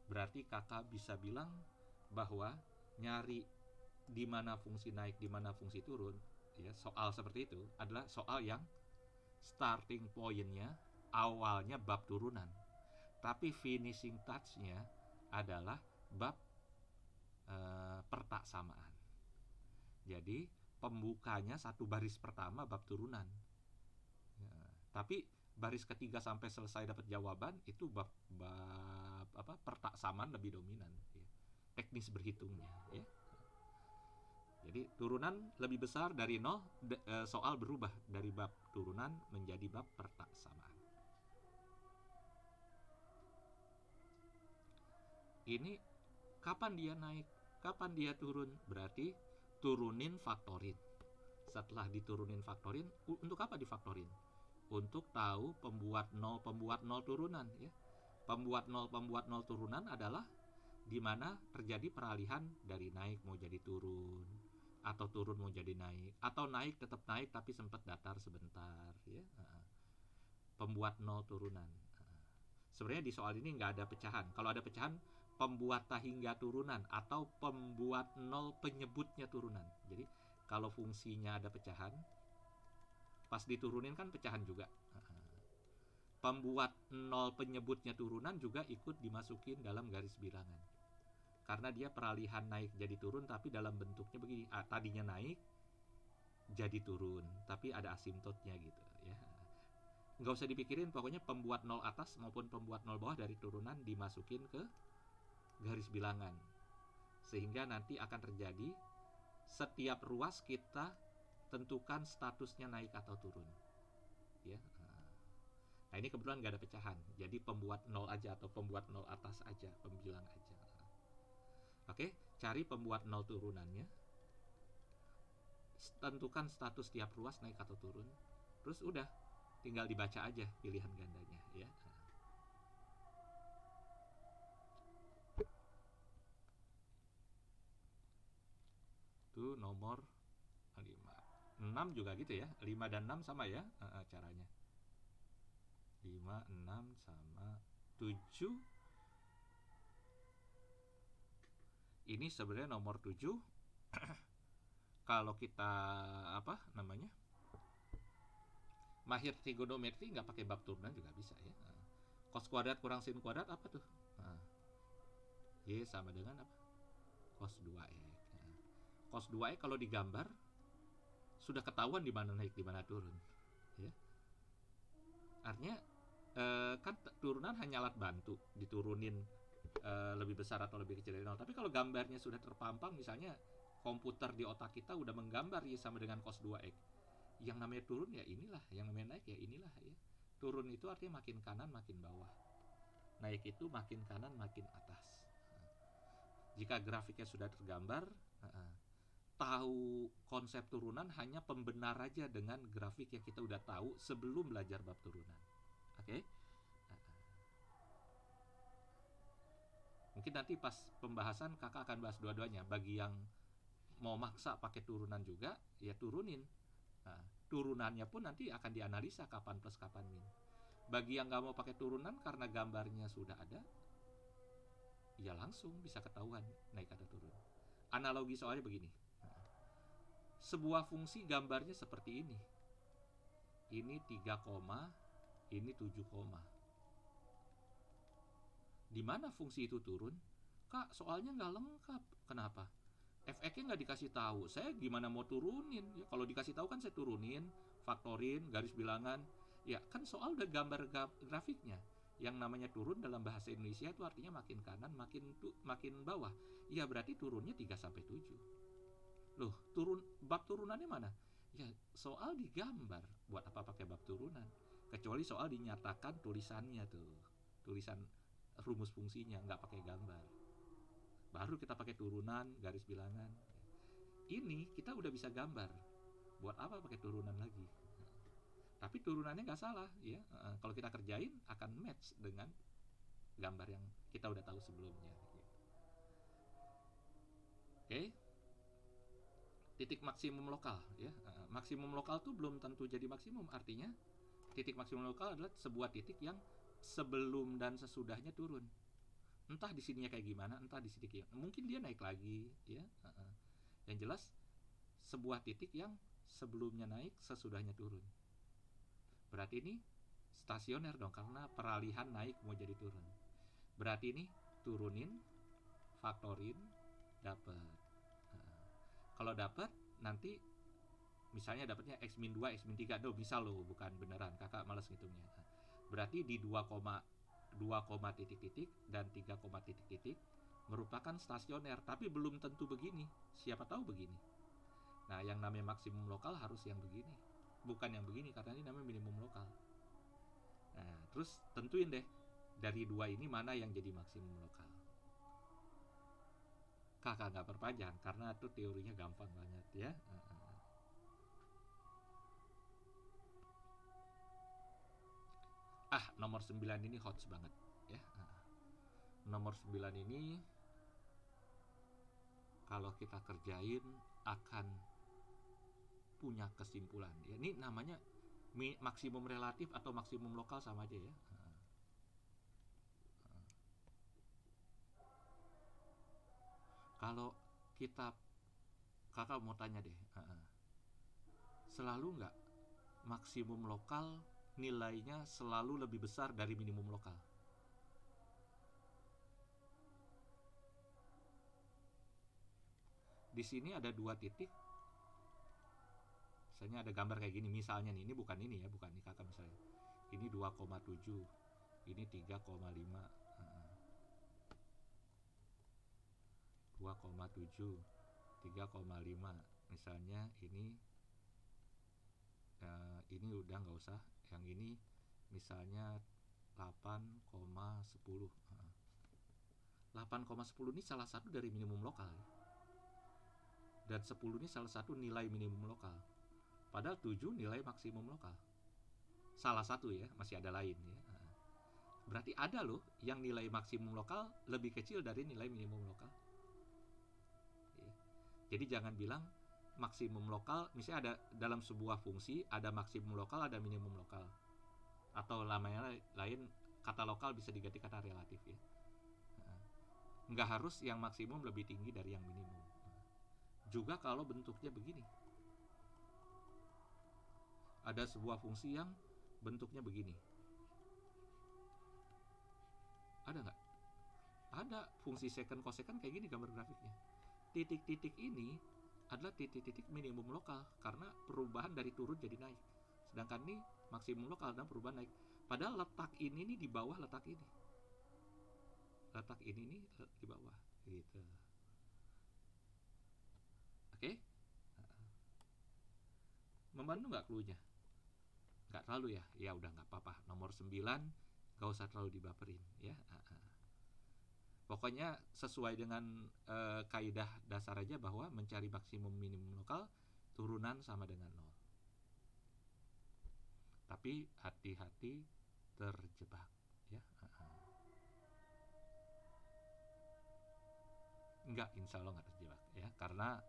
Berarti kakak bisa bilang bahwa nyari di mana fungsi naik, di mana fungsi turun ya, soal seperti itu adalah soal yang starting point-nya awalnya bab turunan, tapi finishing touch-nya adalah bab pertaksamaan. Jadi pembukanya satu baris pertama bab turunan ya, tapi baris ketiga sampai selesai dapat jawaban itu bab pertaksamaan lebih dominan ya. Teknis berhitungnya ya. Jadi turunan lebih besar dari 0, soal berubah dari bab turunan menjadi bab pertaksamaan. Ini kapan dia naik, kapan dia turun? Berarti turunin faktorin. Setelah diturunin faktorin, untuk apa difaktorin? Untuk tahu pembuat 0 turunan ya. Pembuat 0 turunan adalah di mana terjadi peralihan dari naik mau jadi turun, atau turun mau jadi naik, atau naik tetap naik tapi sempat datar sebentar ya. Pembuat 0 turunan. Sebenarnya di soal ini nggak ada pecahan. Kalau ada pecahan, pembuat hingga turunan atau pembuat 0 penyebutnya turunan. Jadi kalau fungsinya ada pecahan, pas diturunin kan pecahan juga. Pembuat 0 penyebutnya turunan juga ikut dimasukin dalam garis bilangan. Karena dia peralihan naik jadi turun, tapi dalam bentuknya begini. Tadinya naik jadi turun, tapi ada asimptotnya gitu ya. Nggak usah dipikirin, pokoknya pembuat 0 atas maupun pembuat 0 bawah dari turunan dimasukin ke garis bilangan. Sehingga nanti akan terjadi setiap ruas kita tentukan statusnya naik atau turun ya. Nah ini kebetulan nggak ada pecahan, jadi pembuat 0 aja atau pembuat 0 atas aja, pembilang aja. Oke, cari pembuat 0 turunannya. tentukan status tiap ruas naik atau turun, terus udah tinggal dibaca aja pilihan gandanya ya. Itu nomor 5. 6 juga gitu ya, 5 dan 6 sama ya caranya. 5, 6 sama 7. Ini sebenarnya nomor 7 kalau kita mahir trigonometri nggak pakai bab turunan juga bisa ya. Cos kuadrat kurang sin kuadrat apa tuh? Y sama dengan apa? Cos 2x. Cos 2x kalau digambar sudah ketahuan di mana naik di mana turun ya. Artinya kan turunan hanya alat bantu, diturunin lebih besar atau lebih kecil dari 0. Tapi kalau gambarnya sudah terpampang, misalnya komputer di otak kita udah menggambar Y sama dengan cos 2x, yang namanya turun ya inilah, yang namanya naik ya inilah ya. Turun itu artinya makin kanan makin bawah, naik itu makin kanan makin atas. Jika grafiknya sudah tergambar, tahu konsep turunan hanya pembenar aja dengan grafik yang kita udah tahu sebelum belajar bab turunan. Oke? Mungkin nanti pas pembahasan kakak akan bahas dua-duanya. Bagi yang mau maksa pakai turunan juga, ya turunin. Turunannya pun nanti akan dianalisa kapan plus kapan min. Bagi yang nggak mau pakai turunan karena gambarnya sudah ada, ya langsung bisa ketahuan naik atau turun. Analogi soalnya begini. Sebuah fungsi gambarnya seperti ini. Ini 3 koma, ini 7 koma. Di mana fungsi itu turun? Kak, soalnya nggak lengkap. Kenapa? Fx-nya nggak dikasih tahu. Saya gimana mau turunin? Ya, kalau dikasih tahu kan saya turunin, faktorin, garis bilangan. Ya kan soal udah gambar grafiknya. Yang namanya turun dalam bahasa Indonesia itu artinya makin kanan, makin bawah. Ya berarti turunnya 3 sampai 7. Loh, bab turunannya mana? Ya soal digambar. Buat apa pakai bab turunan? Kecuali soal dinyatakan tulisannya tuh. Tulisan rumus fungsinya, nggak pakai gambar. Baru kita pakai turunan, garis bilangan. Ini kita udah bisa gambar. Buat apa pakai turunan lagi? Tapi turunannya nggak salah ya. Kalau kita kerjain akan match dengan gambar yang kita udah tahu sebelumnya. Oke. Titik maksimum lokal ya. Maksimum lokal tuh belum tentu jadi maksimum. Artinya titik maksimum lokal adalah sebuah titik yang sebelum dan sesudahnya turun. Entah di sininya kayak gimana, entah di sini kayak mungkin dia naik lagi ya. Yang jelas sebuah titik yang sebelumnya naik, sesudahnya turun. Berarti ini stasioner dong, karena peralihan naik mau jadi turun. Berarti ini turunin, faktorin, dapat. Kalau dapat nanti misalnya dapatnya x-2, x-3. Misal loh, bukan beneran, kakak males ngitungnya. Berarti di 2, titik-titik dan 3, titik-titik merupakan stasioner, tapi belum tentu begini. Siapa tahu begini. Nah, yang namanya maksimum lokal harus yang begini, bukan yang begini, karena ini namanya minimum lokal. Nah, terus tentuin deh dari 2 ini mana yang jadi maksimum lokal. Kakak nggak perpanjang karena itu teorinya gampang banget ya. Nomor 9 ini hot banget ya. Nomor 9 ini kalau kita kerjain akan punya kesimpulan. Ya, ini namanya maksimum relatif atau maksimum lokal sama aja ya. Kalau kakak mau tanya deh, selalu nggak maksimum lokal nilainya selalu lebih besar dari minimum lokal? Di sini ada 2 titik. Misalnya ada gambar kayak gini, misalnya nih, ini bukan ini ya, bukan ini kakak misalnya. Ini 2,7, ini 3,5. 2,7, 3,5. Misalnya ini udah nggak usah. Yang ini misalnya 8,10. 8,10 ini salah satu dari minimum lokal. Dan 10 ini salah satu nilai minimum lokal. Padahal 7 nilai maksimum lokal. Salah satu ya, masih ada lain ya. Berarti ada loh yang nilai maksimum lokal lebih kecil dari nilai minimum lokal. Ya. Jadi jangan bilang maksimum lokal, misalnya ada dalam sebuah fungsi ada maksimum lokal, ada minimum lokal. Atau namanya lain, kata lokal bisa diganti kata relatif ya. Nggak harus yang maksimum lebih tinggi dari yang minimum. Juga kalau bentuknya begini. Ada sebuah fungsi yang bentuknya begini. Ada nggak? Ada fungsi secant cosecant kayak gini gambar grafiknya. Titik-titik ini adalah titik-titik minimum lokal karena perubahan dari turun jadi naik. Sedangkan ini maksimum lokal dan perubahan naik. Padahal letak ini nih di bawah letak ini. Letak ini nih di bawah gitu. Oke? Membantu nggak cluenya? Nggak terlalu ya? Ya udah nggak apa-apa. Nomor 9 nggak usah terlalu dibaperin ya. Pokoknya sesuai dengan kaidah dasar aja bahwa mencari maksimum minimum lokal turunan sama dengan 0. Tapi hati-hati terjebak ya. Enggak, insya Allah nggak terjebak ya, karena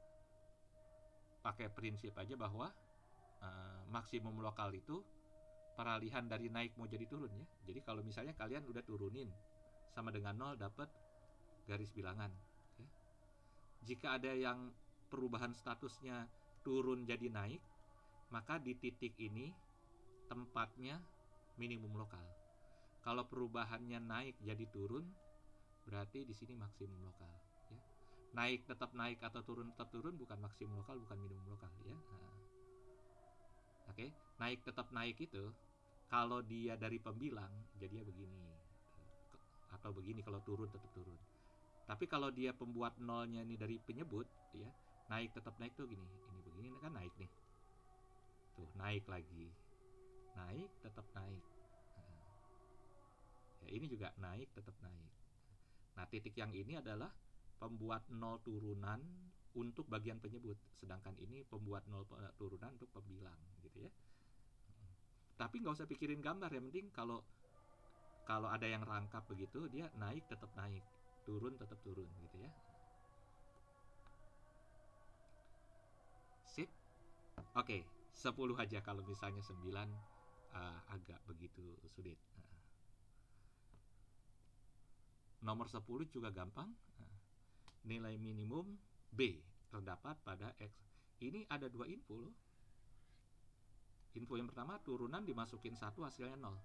pakai prinsip aja bahwa maksimum lokal itu peralihan dari naik mau jadi turun ya. Jadi kalau misalnya kalian udah turunin sama dengan 0 dapat garis bilangan ya. Jika ada yang perubahan statusnya turun jadi naik, maka di titik ini tempatnya minimum lokal. Kalau perubahannya naik jadi turun, berarti di sini maksimum lokal ya. Naik tetap naik atau turun tetap turun bukan maksimum lokal, bukan minimum lokal ya. Oke, naik tetap naik itu kalau dia dari pembilang jadinya begini. Atau begini kalau turun tetap turun. Tapi kalau dia pembuat nolnya ini dari penyebut ya, naik tetap naik tuh gini. Ini begini kan naik nih. Tuh, naik lagi. Naik tetap naik. Ya, ini juga naik tetap naik. Nah, titik yang ini adalah pembuat nol turunan untuk bagian penyebut, sedangkan ini pembuat nol turunan untuk pembilang gitu ya. Tapi nggak usah pikirin gambar, yang penting kalau ada yang rangkap begitu dia naik tetap naik, turun tetap turun gitu ya. Sip. Oke, 10 aja, kalau misalnya 9 agak begitu sulit. Nomor 10 juga gampang. Nilai minimum B terdapat pada X. Ini ada dua info loh. Info yang pertama, turunan dimasukin 1 hasilnya 0.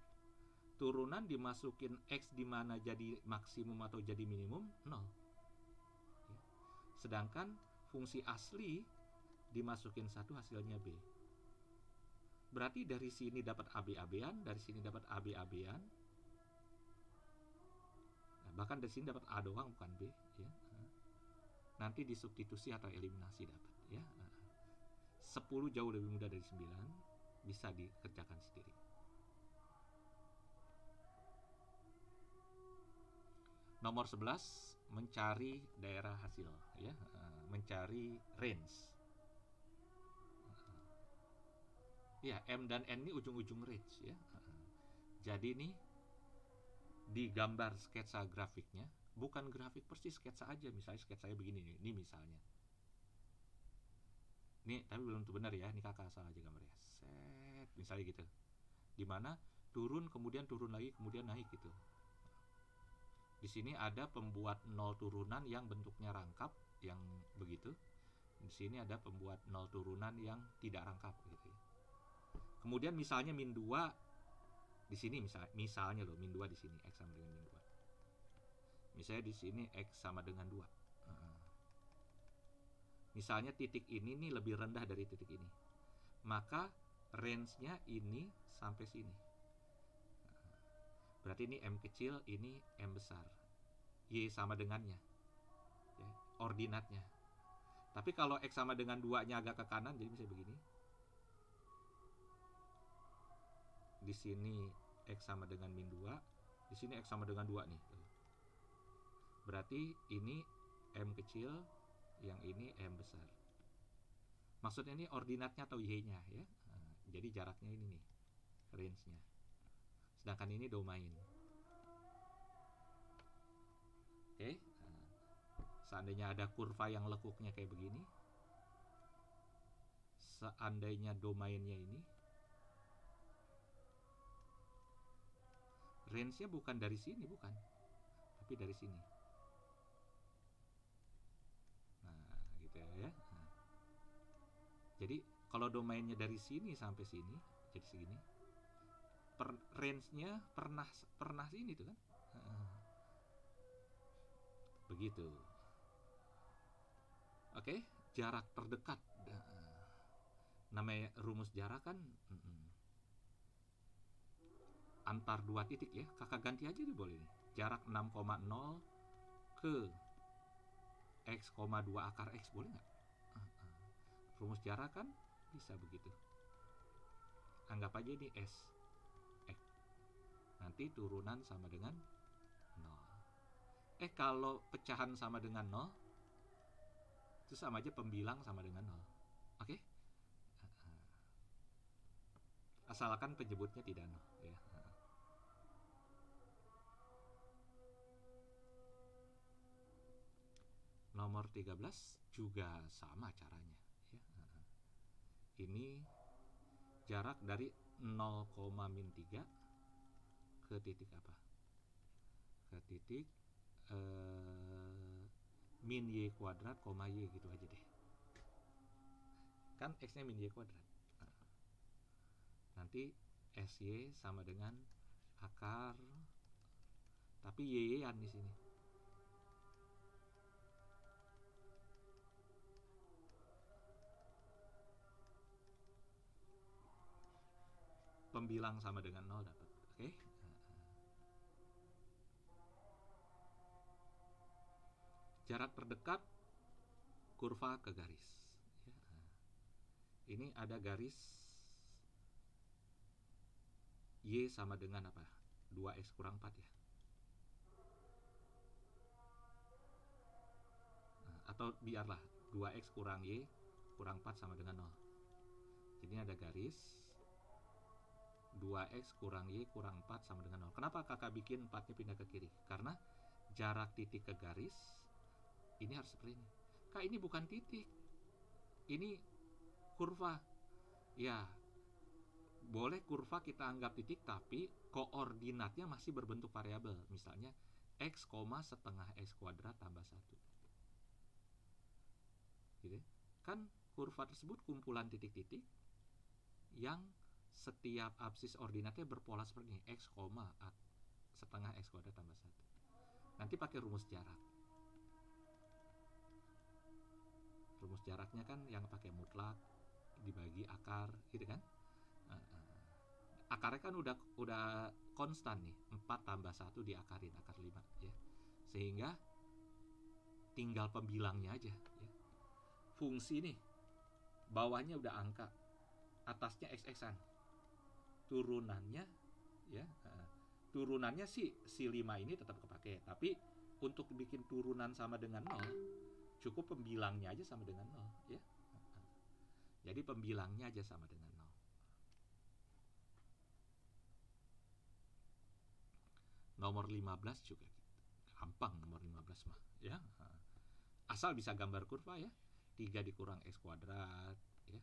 Turunan dimasukin X di mana jadi maksimum atau jadi minimum 0. Sedangkan fungsi asli dimasukin 1 hasilnya B. Berarti dari sini dapat AB-ABan, dari sini dapat AB-ABan. Nah, bahkan dari sini dapat A doang bukan B ya. Nanti disubstitusi atau eliminasi dapat ya. 10 jauh lebih mudah dari 9, bisa dikerjakan sendiri. Nomor 11, mencari daerah hasil ya, mencari range. Ya, M dan N ini ujung-ujung range ya. Jadi nih di gambar sketsa grafiknya, bukan grafik persis, sketsa aja. Misalnya sketsanya begini nih, ini misalnya. Ini tapi belum tentu benar ya, ini kakak salah aja gambarnya. Set, misalnya gitu. Dimana turun kemudian turun lagi kemudian naik gitu. Di sini ada pembuat nol turunan yang bentuknya rangkap yang begitu. Di sini ada pembuat nol turunan yang tidak rangkap gitu. Kemudian misalnya min 2 di sini, misalnya loh, min 2 di sini X sama dengan min 2. Misalnya di sini X sama dengan 2. Misalnya titik ini nih lebih rendah dari titik ini. Maka range-nya ini sampai sini. Berarti ini M kecil, ini M besar. Y sama dengannya. Ya, ordinatnya. Tapi kalau X sama dengan 2-nya agak ke kanan, jadi misalnya begini. Di sini X sama dengan min 2, di sini X sama dengan 2 nih. Berarti ini M kecil, yang ini M besar. Maksudnya ini ordinatnya atau y-nya ya. Jadi jaraknya ini nih, range-nya. Sedangkan ini domain. Oke. Seandainya ada kurva yang lekuknya kayak begini, seandainya domainnya ini, range-nya bukan dari sini, bukan, tapi dari sini. Nah, gitu ya. Nah. Jadi kalau domainnya dari sini sampai sini, jadi segini, range-nya pernah sini tuh kan. Begitu. Oke, jarak terdekat. Namanya rumus jarak kan antar dua titik ya. Kakak ganti aja deh boleh nih. Jarak 6,0 ke x,2 akar x, boleh nggak? Rumus jarak kan bisa begitu. Anggap aja ini s. X. Nanti turunan sama dengan 0. Kalau pecahan sama dengan 0, itu sama aja pembilang sama dengan 0. Oke? Asalkan penyebutnya tidak 0 ya. Nomor 13 juga sama caranya ya. Ini jarak dari 0,-3 ke titik apa? Ke titik min y kuadrat, y gitu aja deh. Kan x-nya min y kuadrat. Nanti sy sama dengan akar, tapi y-an di sini. Pembilang sama dengan 0 dapat. Oke. Jarak terdekat kurva ke garis. Ini ada garis y sama dengan apa? 2x kurang 4 ya. Atau biarlah 2x kurang y kurang 4 sama dengan 0. Jadi ada garis 2x kurang y kurang 4 sama dengan 0. Kenapa kakak bikin 4-nya pindah ke kiri? Karena jarak titik ke garis ini harus seperti ini. Kak, ini bukan titik, ini kurva. Ya, boleh kurva kita anggap titik, tapi koordinatnya masih berbentuk variabel. Misalnya x, setengah x kuadrat tambah 1. Gitu. Kan kurva tersebut kumpulan titik-titik yang setiap absis ordinatnya berpola seperti ini, x, setengah x kuadrat tambah 1. Nanti pakai rumus jarak. Rumus jaraknya kan yang pakai mutlak dibagi akar, gitu kan? Akarnya kan udah konstan nih, 4 tambah 1 diakarin, akar 5 ya. Sehingga tinggal pembilangnya aja ya. Fungsi nih, bawahnya udah angka, atasnya x-xan. Turunannya ya, turunannya si 5 ini tetap kepake, tapi untuk bikin turunan sama dengan 0 cukup pembilangnya aja sama dengan 0 ya. Jadi pembilangnya aja sama dengan 0. Nomor 15 juga gampang, nomor 15 mah ya. Asal bisa gambar kurva ya. 3 dikurang x kuadrat ya,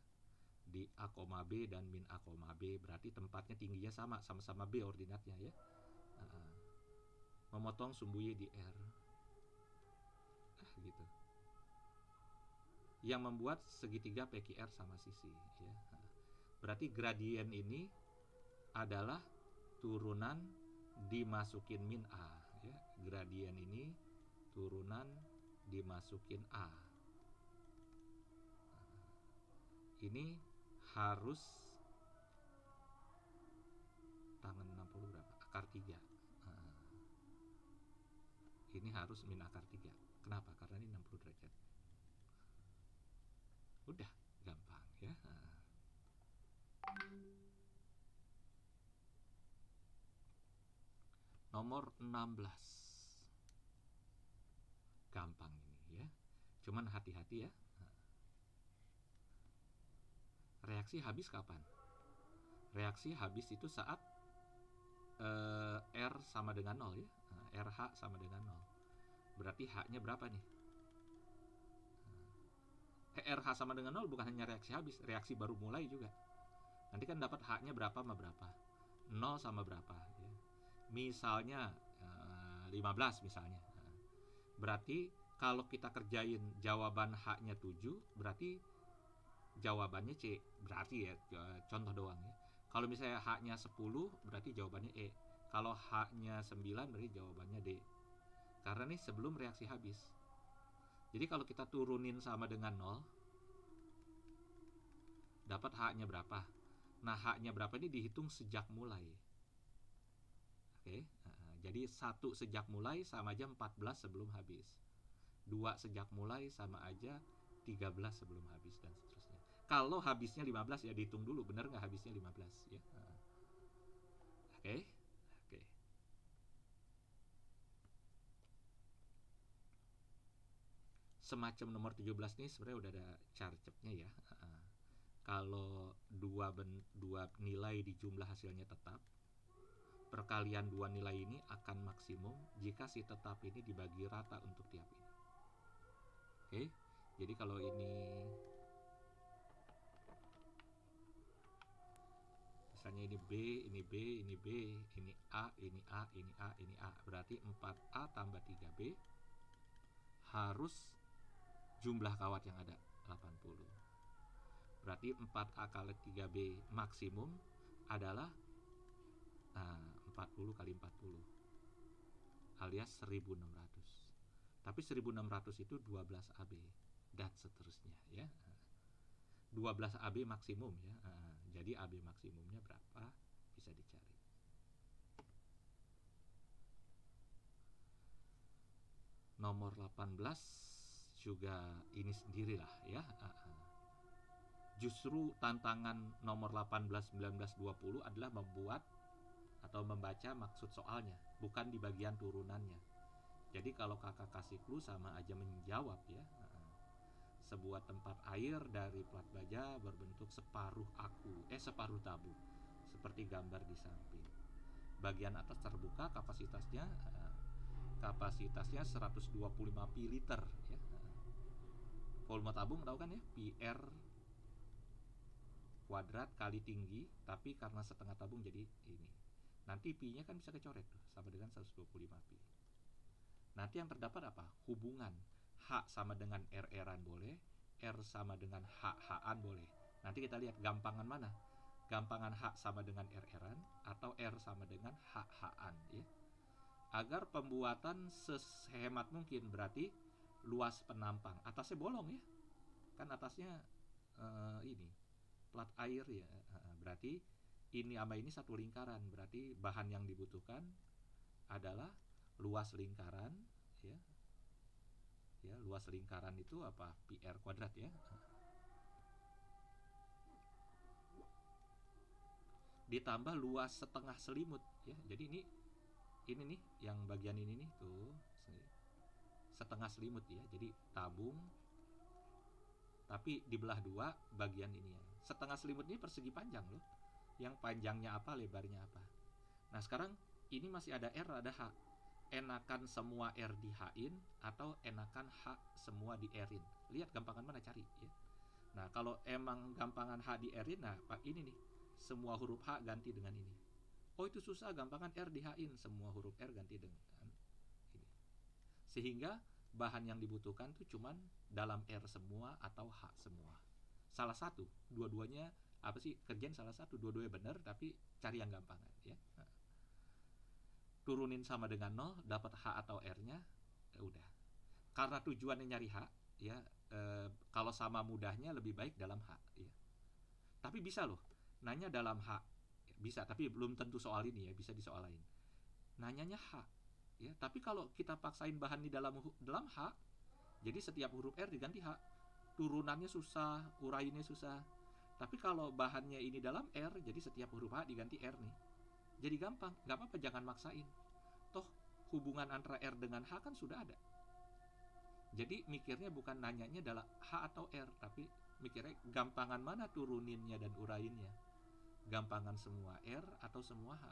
di a, b dan min a, b, berarti tempatnya tingginya sama-sama b ordinatnya ya. Memotong sumbu y di r. Gitu. Yang membuat segitiga PQR sama sisi ya. Berarti gradien ini adalah turunan dimasukin min a ya. Gradien ini turunan dimasukin a. Ini harus tangan 60 berapa? Akar 3. Ini harus min akar 3. Kenapa? Karena ini 60 derajat. Udah, gampang ya. Nomor 16. Gampang ini ya. Cuman hati-hati ya. Reaksi habis kapan? Reaksi habis itu saat R sama dengan 0 ya. RH sama dengan 0. Berarti H-nya berapa nih? RH sama dengan 0 bukan hanya reaksi habis, reaksi baru mulai juga. Nanti kan dapat H-nya berapa sama berapa. 0 sama berapa ya. Misalnya 15 misalnya. Berarti kalau kita kerjain jawaban H-nya 7, berarti jawabannya C. Berarti ya, contoh doang ya. Kalau misalnya H-nya 10, berarti jawabannya E. Kalau H-nya 9, berarti jawabannya D. Karena nih sebelum reaksi habis. Jadi kalau kita turunin sama dengan 0, dapat H-nya berapa? Nah, H-nya berapa ini dihitung sejak mulai. Oke, jadi 1 sejak mulai sama aja 14 sebelum habis. 2 sejak mulai sama aja 13 sebelum habis, dan seterusnya. Kalau habisnya 15 ya dihitung dulu, bener nggak habisnya 15 ya. Oke. Semacam nomor 17 nih sebenarnya udah ada carcepnya ya. Kalau dua nilai di jumlah hasilnya tetap, perkalian dua nilai ini akan maksimum jika si tetap ini dibagi rata untuk tiap ini. Oke, jadi kalau ini misalnya ini B, ini B, ini B, ini A, ini A, ini A, ini A, berarti 4A tambah 3B harus jumlah kawat yang ada 80. Berarti 4A kali 3B maksimum adalah 40 kali 40 alias 1600. Tapi 1600 itu 12 AB dan seterusnya ya. 12 AB maksimum ya. Jadi AB maksimumnya berapa bisa dicari. Nomor 18 juga ini sendirilah ya. Justru tantangan nomor 18, 19, 20 adalah membuat atau membaca maksud soalnya, bukan di bagian turunannya. Jadi kalau kakak kasih clue sama aja menjawab ya. Sebuah tempat air dari plat baja berbentuk separuh tabung, seperti gambar di samping. Bagian atas terbuka, kapasitasnya 125 piliter ya. Volume tabung tahu kan ya, PR kuadrat kali tinggi, tapi karena setengah tabung jadi ini. Nanti pi-nya kan bisa kecoret tuh, sama dengan 125 pi. Nanti yang terdapat apa? Hubungan H sama dengan R-an boleh, R sama dengan H-an boleh. Nanti kita lihat gampangan mana? Gampangan H sama dengan R-an atau R sama dengan H-an ya. Agar pembuatan sehemat mungkin, berarti luas penampang atasnya bolong ya. Kan atasnya ini plat air ya. Berarti ini sama ini satu lingkaran, berarti bahan yang dibutuhkan adalah luas lingkaran ya. Ya, luas lingkaran itu apa? PR kuadrat ya. Ditambah luas setengah selimut ya. Jadi ini nih yang bagian ini nih tuh setengah selimut ya. Jadi tabung tapi dibelah dua bagian ini ya. Setengah selimut ini persegi panjang loh. Yang panjangnya apa, lebarnya apa. Nah sekarang ini masih ada R, ada H. Enakan semua R di H-in atau enakan H semua di R-in. Lihat gampangan mana cari ya. Nah kalau emang gampangan H di R-in, nah ini nih, semua huruf H ganti dengan ini. Oh itu susah, gampangan R di H-in, semua huruf R ganti dengan ini. Sehingga bahan yang dibutuhkan tuh cuman dalam R semua atau H semua. Salah satu, dua-duanya apa sih, kerjain salah satu, dua-duanya benar tapi cari yang gampangan ya. Turunin sama dengan 0, dapat H atau R-nya, ya udah. Karena tujuannya nyari H ya, kalau sama mudahnya lebih baik dalam H ya. Tapi bisa loh nanya dalam H, bisa, tapi belum tentu soal ini ya, bisa di soal lain. Nanyanya H ya, tapi kalau kita paksain bahan di dalam H, jadi setiap huruf R diganti H, turunannya susah, uraiinnya susah. Tapi kalau bahannya ini dalam R, jadi setiap huruf H diganti R nih, jadi gampang. Gak apa-apa, jangan maksain, toh hubungan antara R dengan H kan sudah ada. Jadi mikirnya bukan nanyanya adalah H atau R, tapi mikirnya gampangan mana turuninnya dan urainnya, gampangan semua R atau semua H.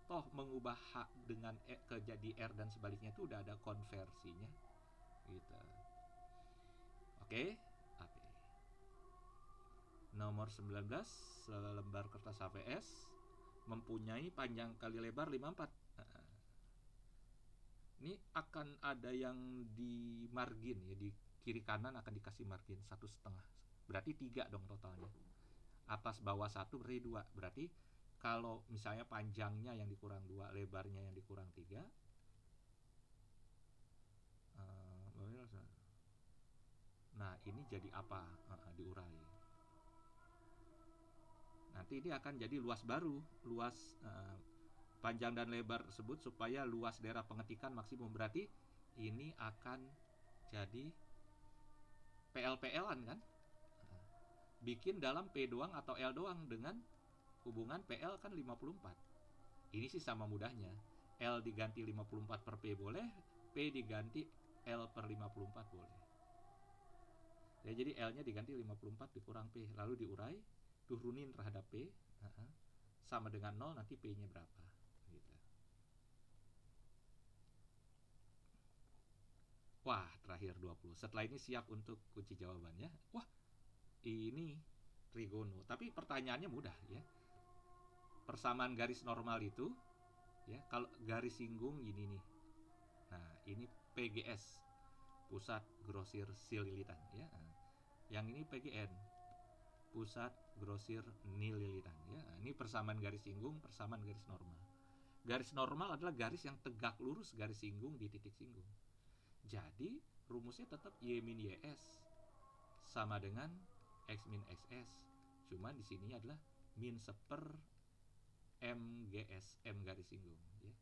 Toh mengubah H dengan E ke jadi R dan sebaliknya itu udah ada konversinya gitu. Oke, AP. Nomor 19, selembar kertas HVS mempunyai panjang kali lebar 54. Ini akan ada yang di margin ya, di kiri kanan akan dikasih margin 1,5. Berarti 3 dong totalnya. Atas bawah 1 berarti 2. Berarti kalau misalnya panjangnya yang dikurang 2, lebarnya yang dikurang 3, nah ini jadi apa? Diurai. Nanti ini akan jadi luas baru, luas panjang dan lebar tersebut supaya luas daerah pengetikan maksimum. Berarti ini akan jadi PL-PL-an kan? Bikin dalam P doang atau L doang dengan hubungan PL kan 54. Ini sih sama mudahnya. L diganti 54 per P boleh, P diganti L per 54 boleh. Ya, jadi L-nya diganti 54 dikurang P, lalu diurai, turunin terhadap P, sama dengan 0, nanti P-nya berapa gitu. Wah, terakhir 20. Setelah ini siap untuk kunci jawabannya. Wah, ini trigono. Tapi pertanyaannya mudah ya. Persamaan garis normal itu ya, kalau garis singgung gini nih. Nah, ini PGS, pusat grosir sililitan ya. Yang ini PGN, pusat grosir nililitan ya. Ini persamaan garis singgung, persamaan garis normal. Garis normal adalah garis yang tegak lurus garis singgung di titik singgung. Jadi rumusnya tetap Y min YS sama dengan X min XS. Cuma di sini adalah min seper MGS, M garis singgung ya.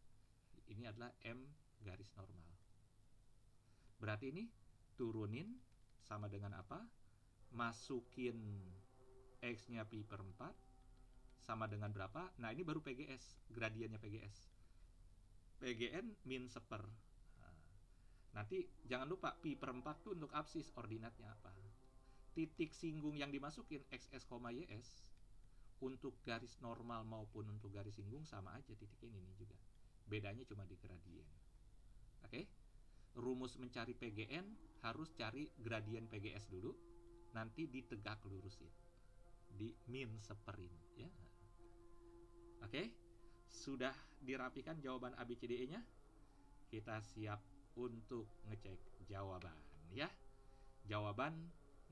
Ini adalah M garis normal. Berarti ini turunin sama dengan apa? Masukin X-nya pi per 4 sama dengan berapa? Nah, ini baru PGS, gradiennya PGS. PGN min seper. Nanti jangan lupa pi per 4 itu untuk absis, ordinatnya apa? Titik singgung yang dimasukin XS, YS untuk garis normal maupun untuk garis singgung sama aja titiknya ini juga. Bedanya cuma di gradien. Oke? Rumus mencari PGN harus cari gradien PGS dulu, nanti ditegak lurusin, di min seperin ya. Oke? Sudah dirapikan jawaban ABCDE-nya? Kita siap untuk ngecek jawaban ya. Jawaban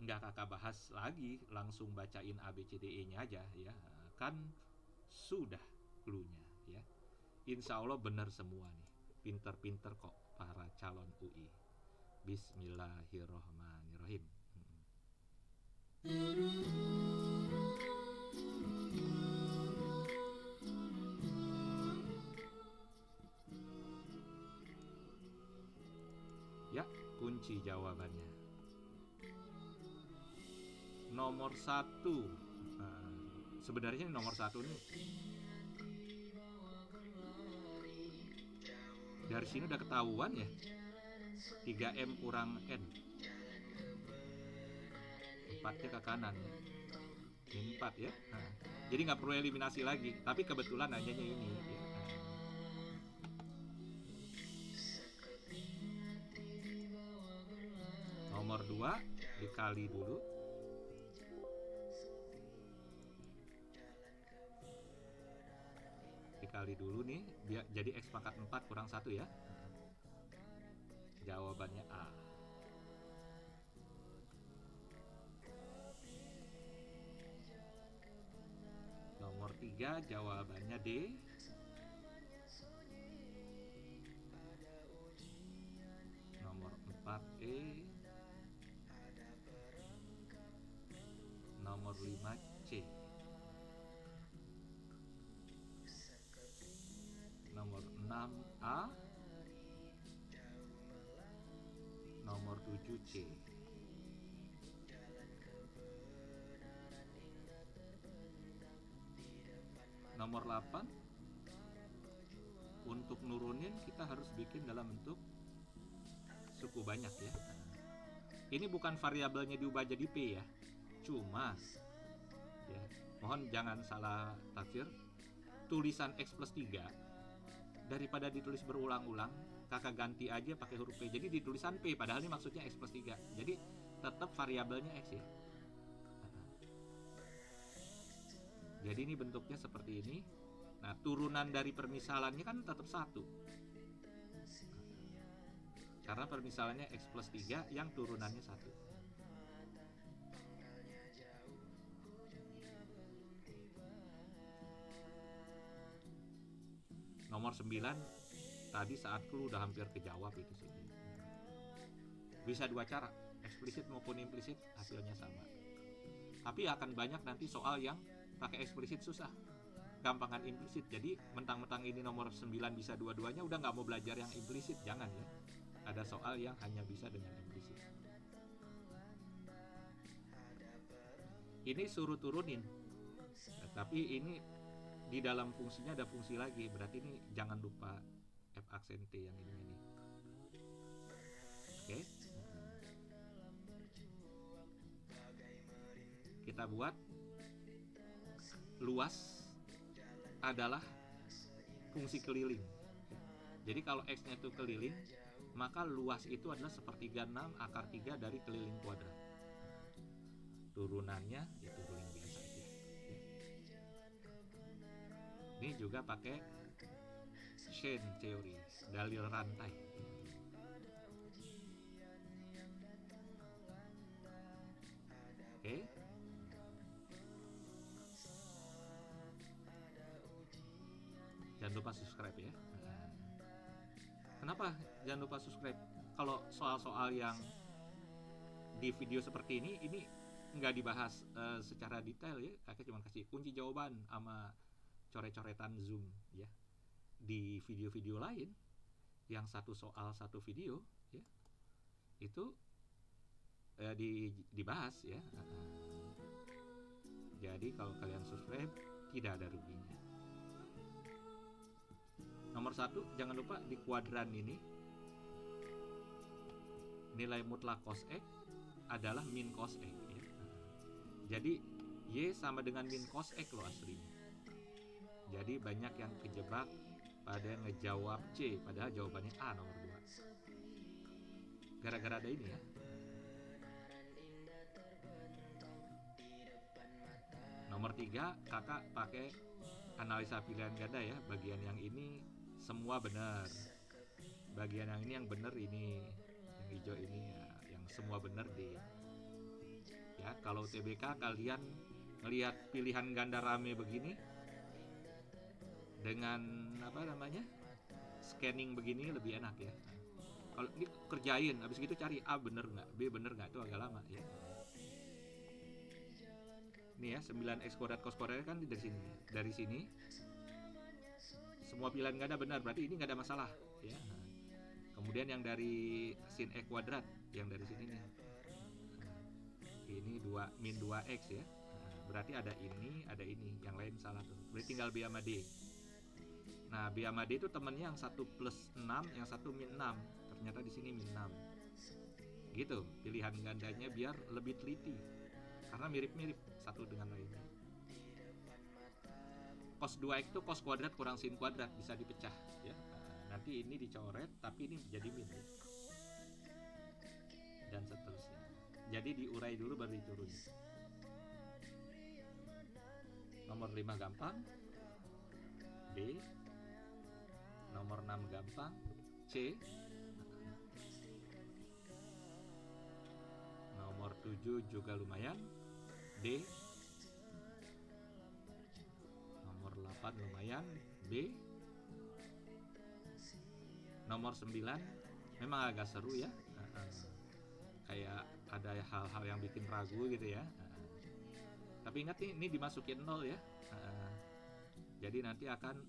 nggak kakak bahas lagi, langsung bacain ABCDE-nya aja ya. Kan sudah clue-nya ya. Insya Allah benar semua nih. Pinter-pinter kok para calon UI. Bismillahirrohmanirrohim. Ya, kunci jawabannya. Nomor 1. Sebenarnya nomor 1 nih dari sini udah ketahuan ya. 3M kurang N. 4-nya ke kanan. Min 4 ya. Jadi nggak perlu eliminasi lagi. Tapi kebetulan nanyanya ini ya. Nomor 2 dikali dulu. Dikali dulu nih, jadi X pangkat 4 kurang 1 ya. Jawabannya A. Nomor 3 jawabannya D. Nomor 4 E. Nomor 5 C. Nomor 6 A. Nomor 7 C. Nomor 8, untuk nurunin kita harus bikin dalam bentuk suku banyak ya. Ini bukan variabelnya diubah jadi P ya. Cuma ya, mohon jangan salah tafsir, tulisan X plus 3 daripada ditulis berulang-ulang, kakak ganti aja pakai huruf P. Jadi ditulisan P padahal ini maksudnya X plus 3. Jadi tetap variabelnya X ya. Jadi ini bentuknya seperti ini. Nah, turunan dari permisalannya kan tetap 1. Karena permisalannya X plus 3 yang turunannya 1. Nomor 9 tadi saat clue udah hampir kejawab itu sih. Bisa dua cara, eksplisit maupun implisit, hasilnya sama. Tapi akan banyak nanti soal yang pakai eksplisit susah, gampangan implisit. Jadi mentang-mentang ini nomor 9 bisa dua-duanya, udah nggak mau belajar yang implisit, jangan ya. Ada soal yang hanya bisa dengan implisit. Ini suruh turunin, tapi ini di dalam fungsinya ada fungsi lagi, berarti ini jangan lupa F aksen T yang ini. Oke. Kita buat luas adalah fungsi keliling. Jadi kalau X-nya itu keliling, maka luas itu adalah sepertiga 6 akar 3 dari keliling kuadrat. Turunannya itu keliling biasa aja. Ini juga pakai chain teori, dalil rantai. Oke. Jangan lupa subscribe ya. Kenapa jangan lupa subscribe? Kalau soal-soal yang di video seperti ini nggak dibahas secara detail ya. Kakek cuma kasih kunci jawaban sama coret-coretan zoom ya. Di video-video lain yang satu soal satu video ya, itu dibahas ya. Jadi kalau kalian subscribe tidak ada ruginya. Nomor 1, jangan lupa di kuadran ini nilai mutlak cos X adalah min cos X ya. Jadi Y sama dengan min cos X loh aslinya. Jadi banyak yang kejebak pada ngejawab C, padahal jawabannya A nomor 2. Gara-gara ada ini ya. Nomor 3, kakak pakai analisa pilihan ganda ya. Bagian yang ini semua benar. Bagian yang ini yang benar ini, yang hijau ini ya, yang semua benar D. Ya, kalau TBK kalian ngelihat pilihan ganda rame begini dengan scanning begini lebih enak ya. Kalau ini kerjain, habis gitu cari A bener nggak, B bener nggak, itu agak lama ya. Ini ya 9x kuadrat cos kuadrat kan dari sini semua pilihan ganda benar, berarti ini nggak ada masalah ya. Kemudian yang dari sin X kuadrat yang dari sini nih, ini min 2x ya. Berarti ada ini, yang lain salah tuh. Berarti tinggal B sama D. Nah, B sama D itu temennya yang satu plus 6, yang satu min 6. Ternyata di sini min 6. Gitu, pilihan gandanya biar lebih teliti. Karena mirip-mirip satu dengan lainnya. Cos 2x itu cos kuadrat kurang sin kuadrat, bisa dipecah ya. Nanti ini dicoret, tapi ini jadi min ya. Dan seterusnya. Jadi diurai dulu baru diturun. Nomor 5 gampang, B. Nomor 6 gampang, C. Nomor 7 juga lumayan, D. Nomor 8 lumayan, B. Nomor 9 memang agak seru ya. Kayak ada hal-hal yang bikin ragu gitu ya. Tapi ingat nih, ini dimasukin 0 ya. Jadi nanti akan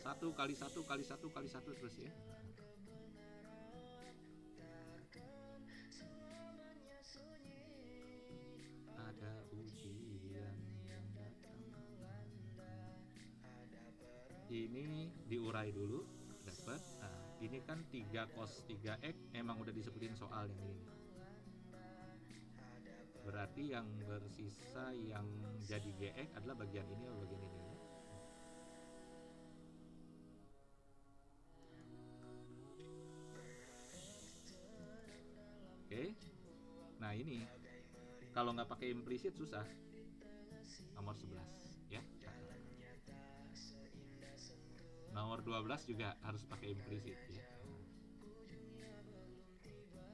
1 kali 1 kali 1 kali 1 terus ya. Ada ujian yang datang. Ini diurai dulu, dapat. Nah, ini kan 3 cos 3x emang udah disebutin soal yang ini. Berarti yang bersisa yang jadi GX adalah bagian ini atau bagian ini. Oke. Nah ini kalau nggak pakai implisit susah. Nomor 11 ya. Nomor 12 juga harus pakai implisit ya.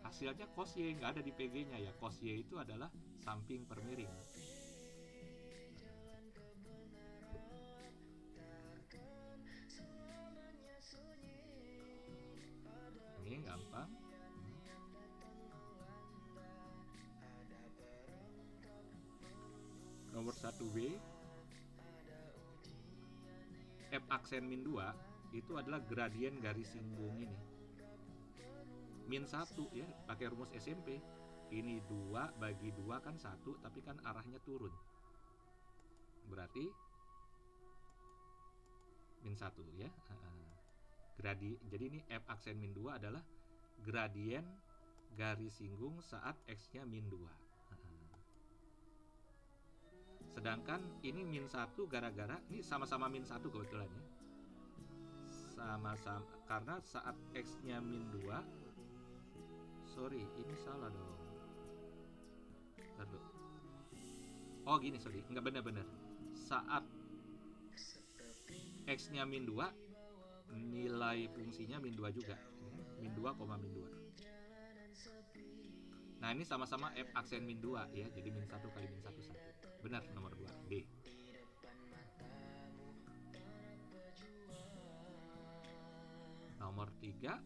Hasilnya cos Y nggak ada di PG-nya ya. Cos Y itu adalah samping per miring. Ini gampang. Nomor 1B, F aksen min 2 itu adalah gradien garis singgung ini. Min 1 ya, pakai rumus SMP. Ini 2 bagi 2 kan 1, tapi kan arahnya turun. Berarti min 1 ya. Jadi ini F aksen min 2 adalah gradien garis singgung saat X-nya min 2. Sedangkan ini min 1 gara-gara ini sama-sama min 1 kebetulan ya. Sama-sama karena saat X-nya min 2. Sorry, ini salah dong. Lalu. Oh gini, sorry, nggak benar-benar. Saat X-nya min 2, nilai fungsinya min 2 juga. Min 2, min 2. Nah ini sama-sama F aksen min 2 ya. Jadi min 1 kali min 1 1. Benar nomor 2 D. Nomor 3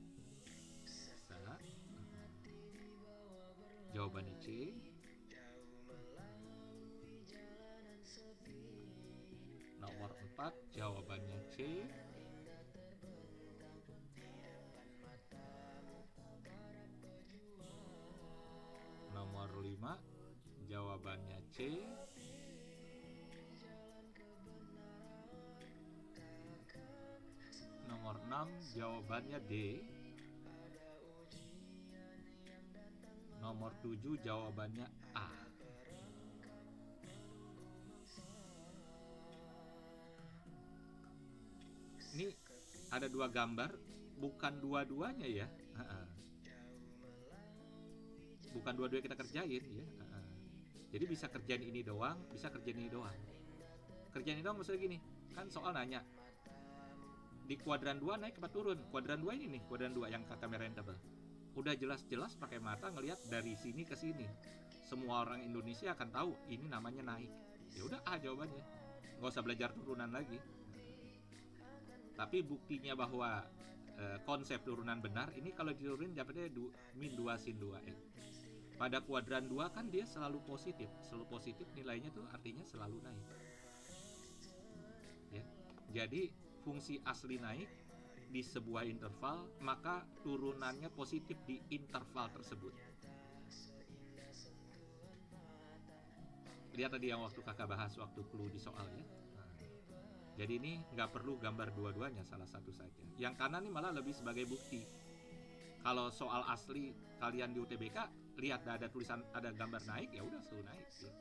bisa. Jawabannya C. Nomor 4 jawabannya C. Nomor 5 jawabannya C. Nomor 6 jawabannya D. Nomor 7 jawabannya A. Ini ada dua gambar, bukan dua-duanya ya. Bukan dua-duanya kita kerjain ya. Jadi bisa kerjain ini doang, bisa kerjain ini doang. Kerjain ini doang maksudnya gini, kan soal nanya di kuadran 2 naik apa turun? Kuadran 2 ini nih, kuadran 2 yang kamera tebal. Udah jelas-jelas pakai mata ngelihat dari sini ke sini. Semua orang Indonesia akan tahu ini namanya naik. Ya udah A jawabannya. Nggak usah belajar turunan lagi. Tapi buktinya bahwa konsep turunan benar ini kalau diturunin dapatnya min 2 sin 2x. Pada kuadran 2 kan dia selalu positif. Selalu positif nilainya tuh artinya selalu naik. Ya. Jadi fungsi asli naik di sebuah interval, maka turunannya positif di interval tersebut. Lihat tadi yang waktu kakak bahas waktu clue di soal ya. Jadi ini nggak perlu gambar dua-duanya, salah satu saja. Yang kanan ini malah lebih sebagai bukti. Kalau soal asli kalian di UTBK lihat ada tulisan, ada gambar naik, ya udah selalu naik. Ya.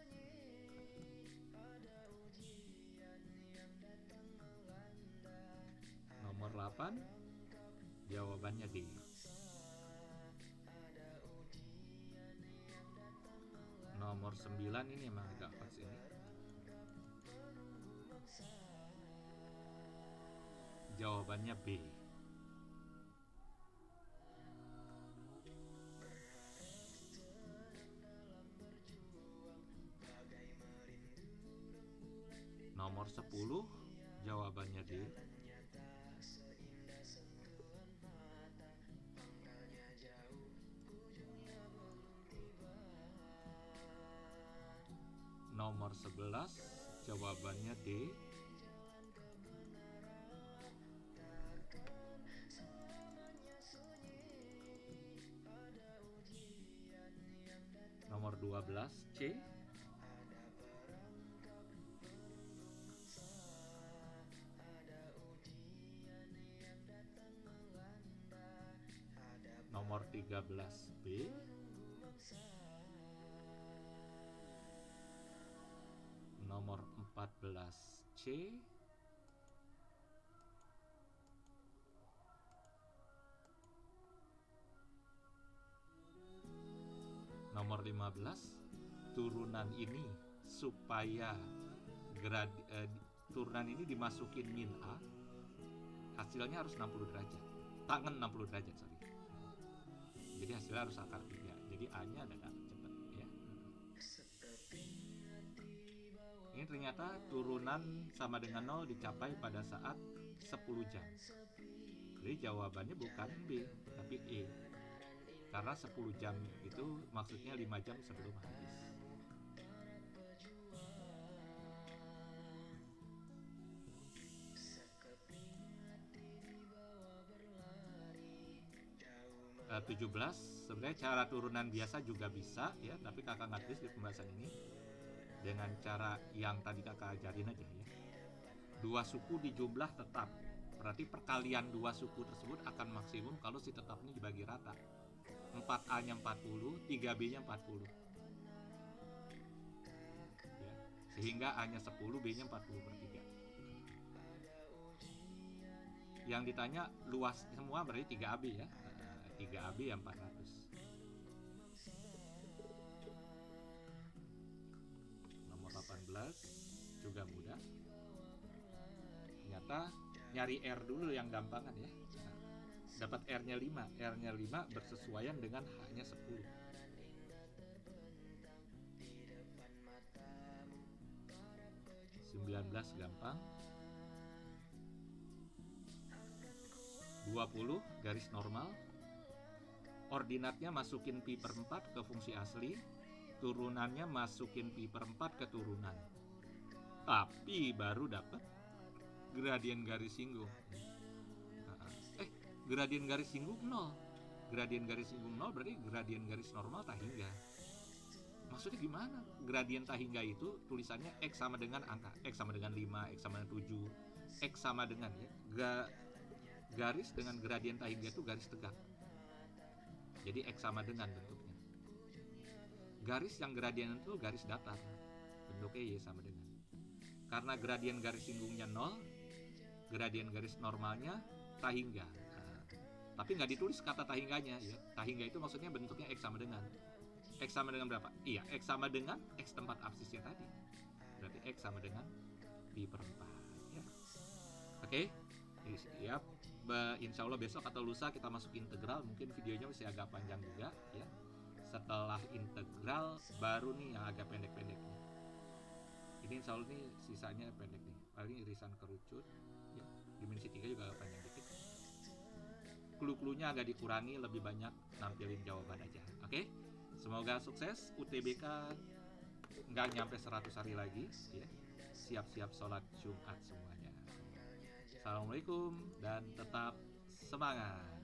Nomor 8 jawabannya D. Nomor 9 ini emang agak pas ini. Jawabannya B. Nomor 10 jawabannya D. Nomor 11 jawabannya D. Nomor 12 C. Nomor 13 B. nomor 14C, nomor 15, turunan ini supaya turunan ini dimasukin min A, hasilnya harus 60 derajat. Tangan 60 derajat, sorry. Jadi hasilnya harus akar 3. Jadi A-nya ada cepet ya. Ini ternyata turunan sama dengan 0 dicapai pada saat 10 jam. Jadi jawabannya bukan B, tapi E. Karena 10 jam itu maksudnya 5 jam sebelum habis. Uh, 17, sebenarnya cara turunan biasa juga bisa ya, tapi kakak nggak tulis di pembahasan ini dengan cara yang tadi kakak ajarin aja ya. 2 suku dijumlah tetap, berarti perkalian 2 suku tersebut akan maksimum kalau si tetapnya dibagi rata. 4A nya 40, 3B nya 40 ya, sehingga A nya 10, B nya 40/3. Yang ditanya luas semua berarti 3AB ya, 3AB yang 400. Nomor 18 juga mudah. Ternyata nyari R dulu yang gampangan ya. Dapat R-nya 5. R-nya 5 bersesuaian dengan H-nya 10. Gampang. 20 garis normal. Ordinatnya masukin pi per 4 ke fungsi asli, turunannya masukin pi per 4 ke turunan. Tapi baru dapat gradien garis singgung. Gradien garis singgung 0. Gradien garis singgung 0 berarti gradien garis normal tak hingga. Maksudnya gimana? Gradien tak hingga itu tulisannya X sama dengan angka. X sama dengan 5, X sama dengan 7, X sama dengan ya. Garis dengan gradien tak hingga itu garis tegak. Jadi X sama dengan bentuknya. Garis yang gradien itu garis datar. Bentuknya Y sama dengan. Karena gradien garis singgungnya 0, gradien garis normalnya tak hingga. Tapi nggak ditulis kata tahingganya ya. Tahingga itu maksudnya bentuknya X sama dengan. X sama dengan berapa? Iya, X sama dengan X tempat absisnya tadi. Berarti X sama dengan pi per 4 ya. Oke, siap. Insya Allah besok atau lusa kita masuk integral. Mungkin videonya masih agak panjang juga ya. Setelah integral baru nih yang agak pendek-pendeknya. Ini insya Allah nih sisanya pendek nih. Paling irisan kerucut ya. Dimensi 3 juga agak panjang dikit. Clue-cluenya agak dikurangi, lebih banyak nampilin jawaban aja. Oke? Semoga sukses. UTBK nggak nyampe 100 hari lagi ya. Siap-siap sholat Jumat semuanya. Assalamualaikum dan tetap semangat.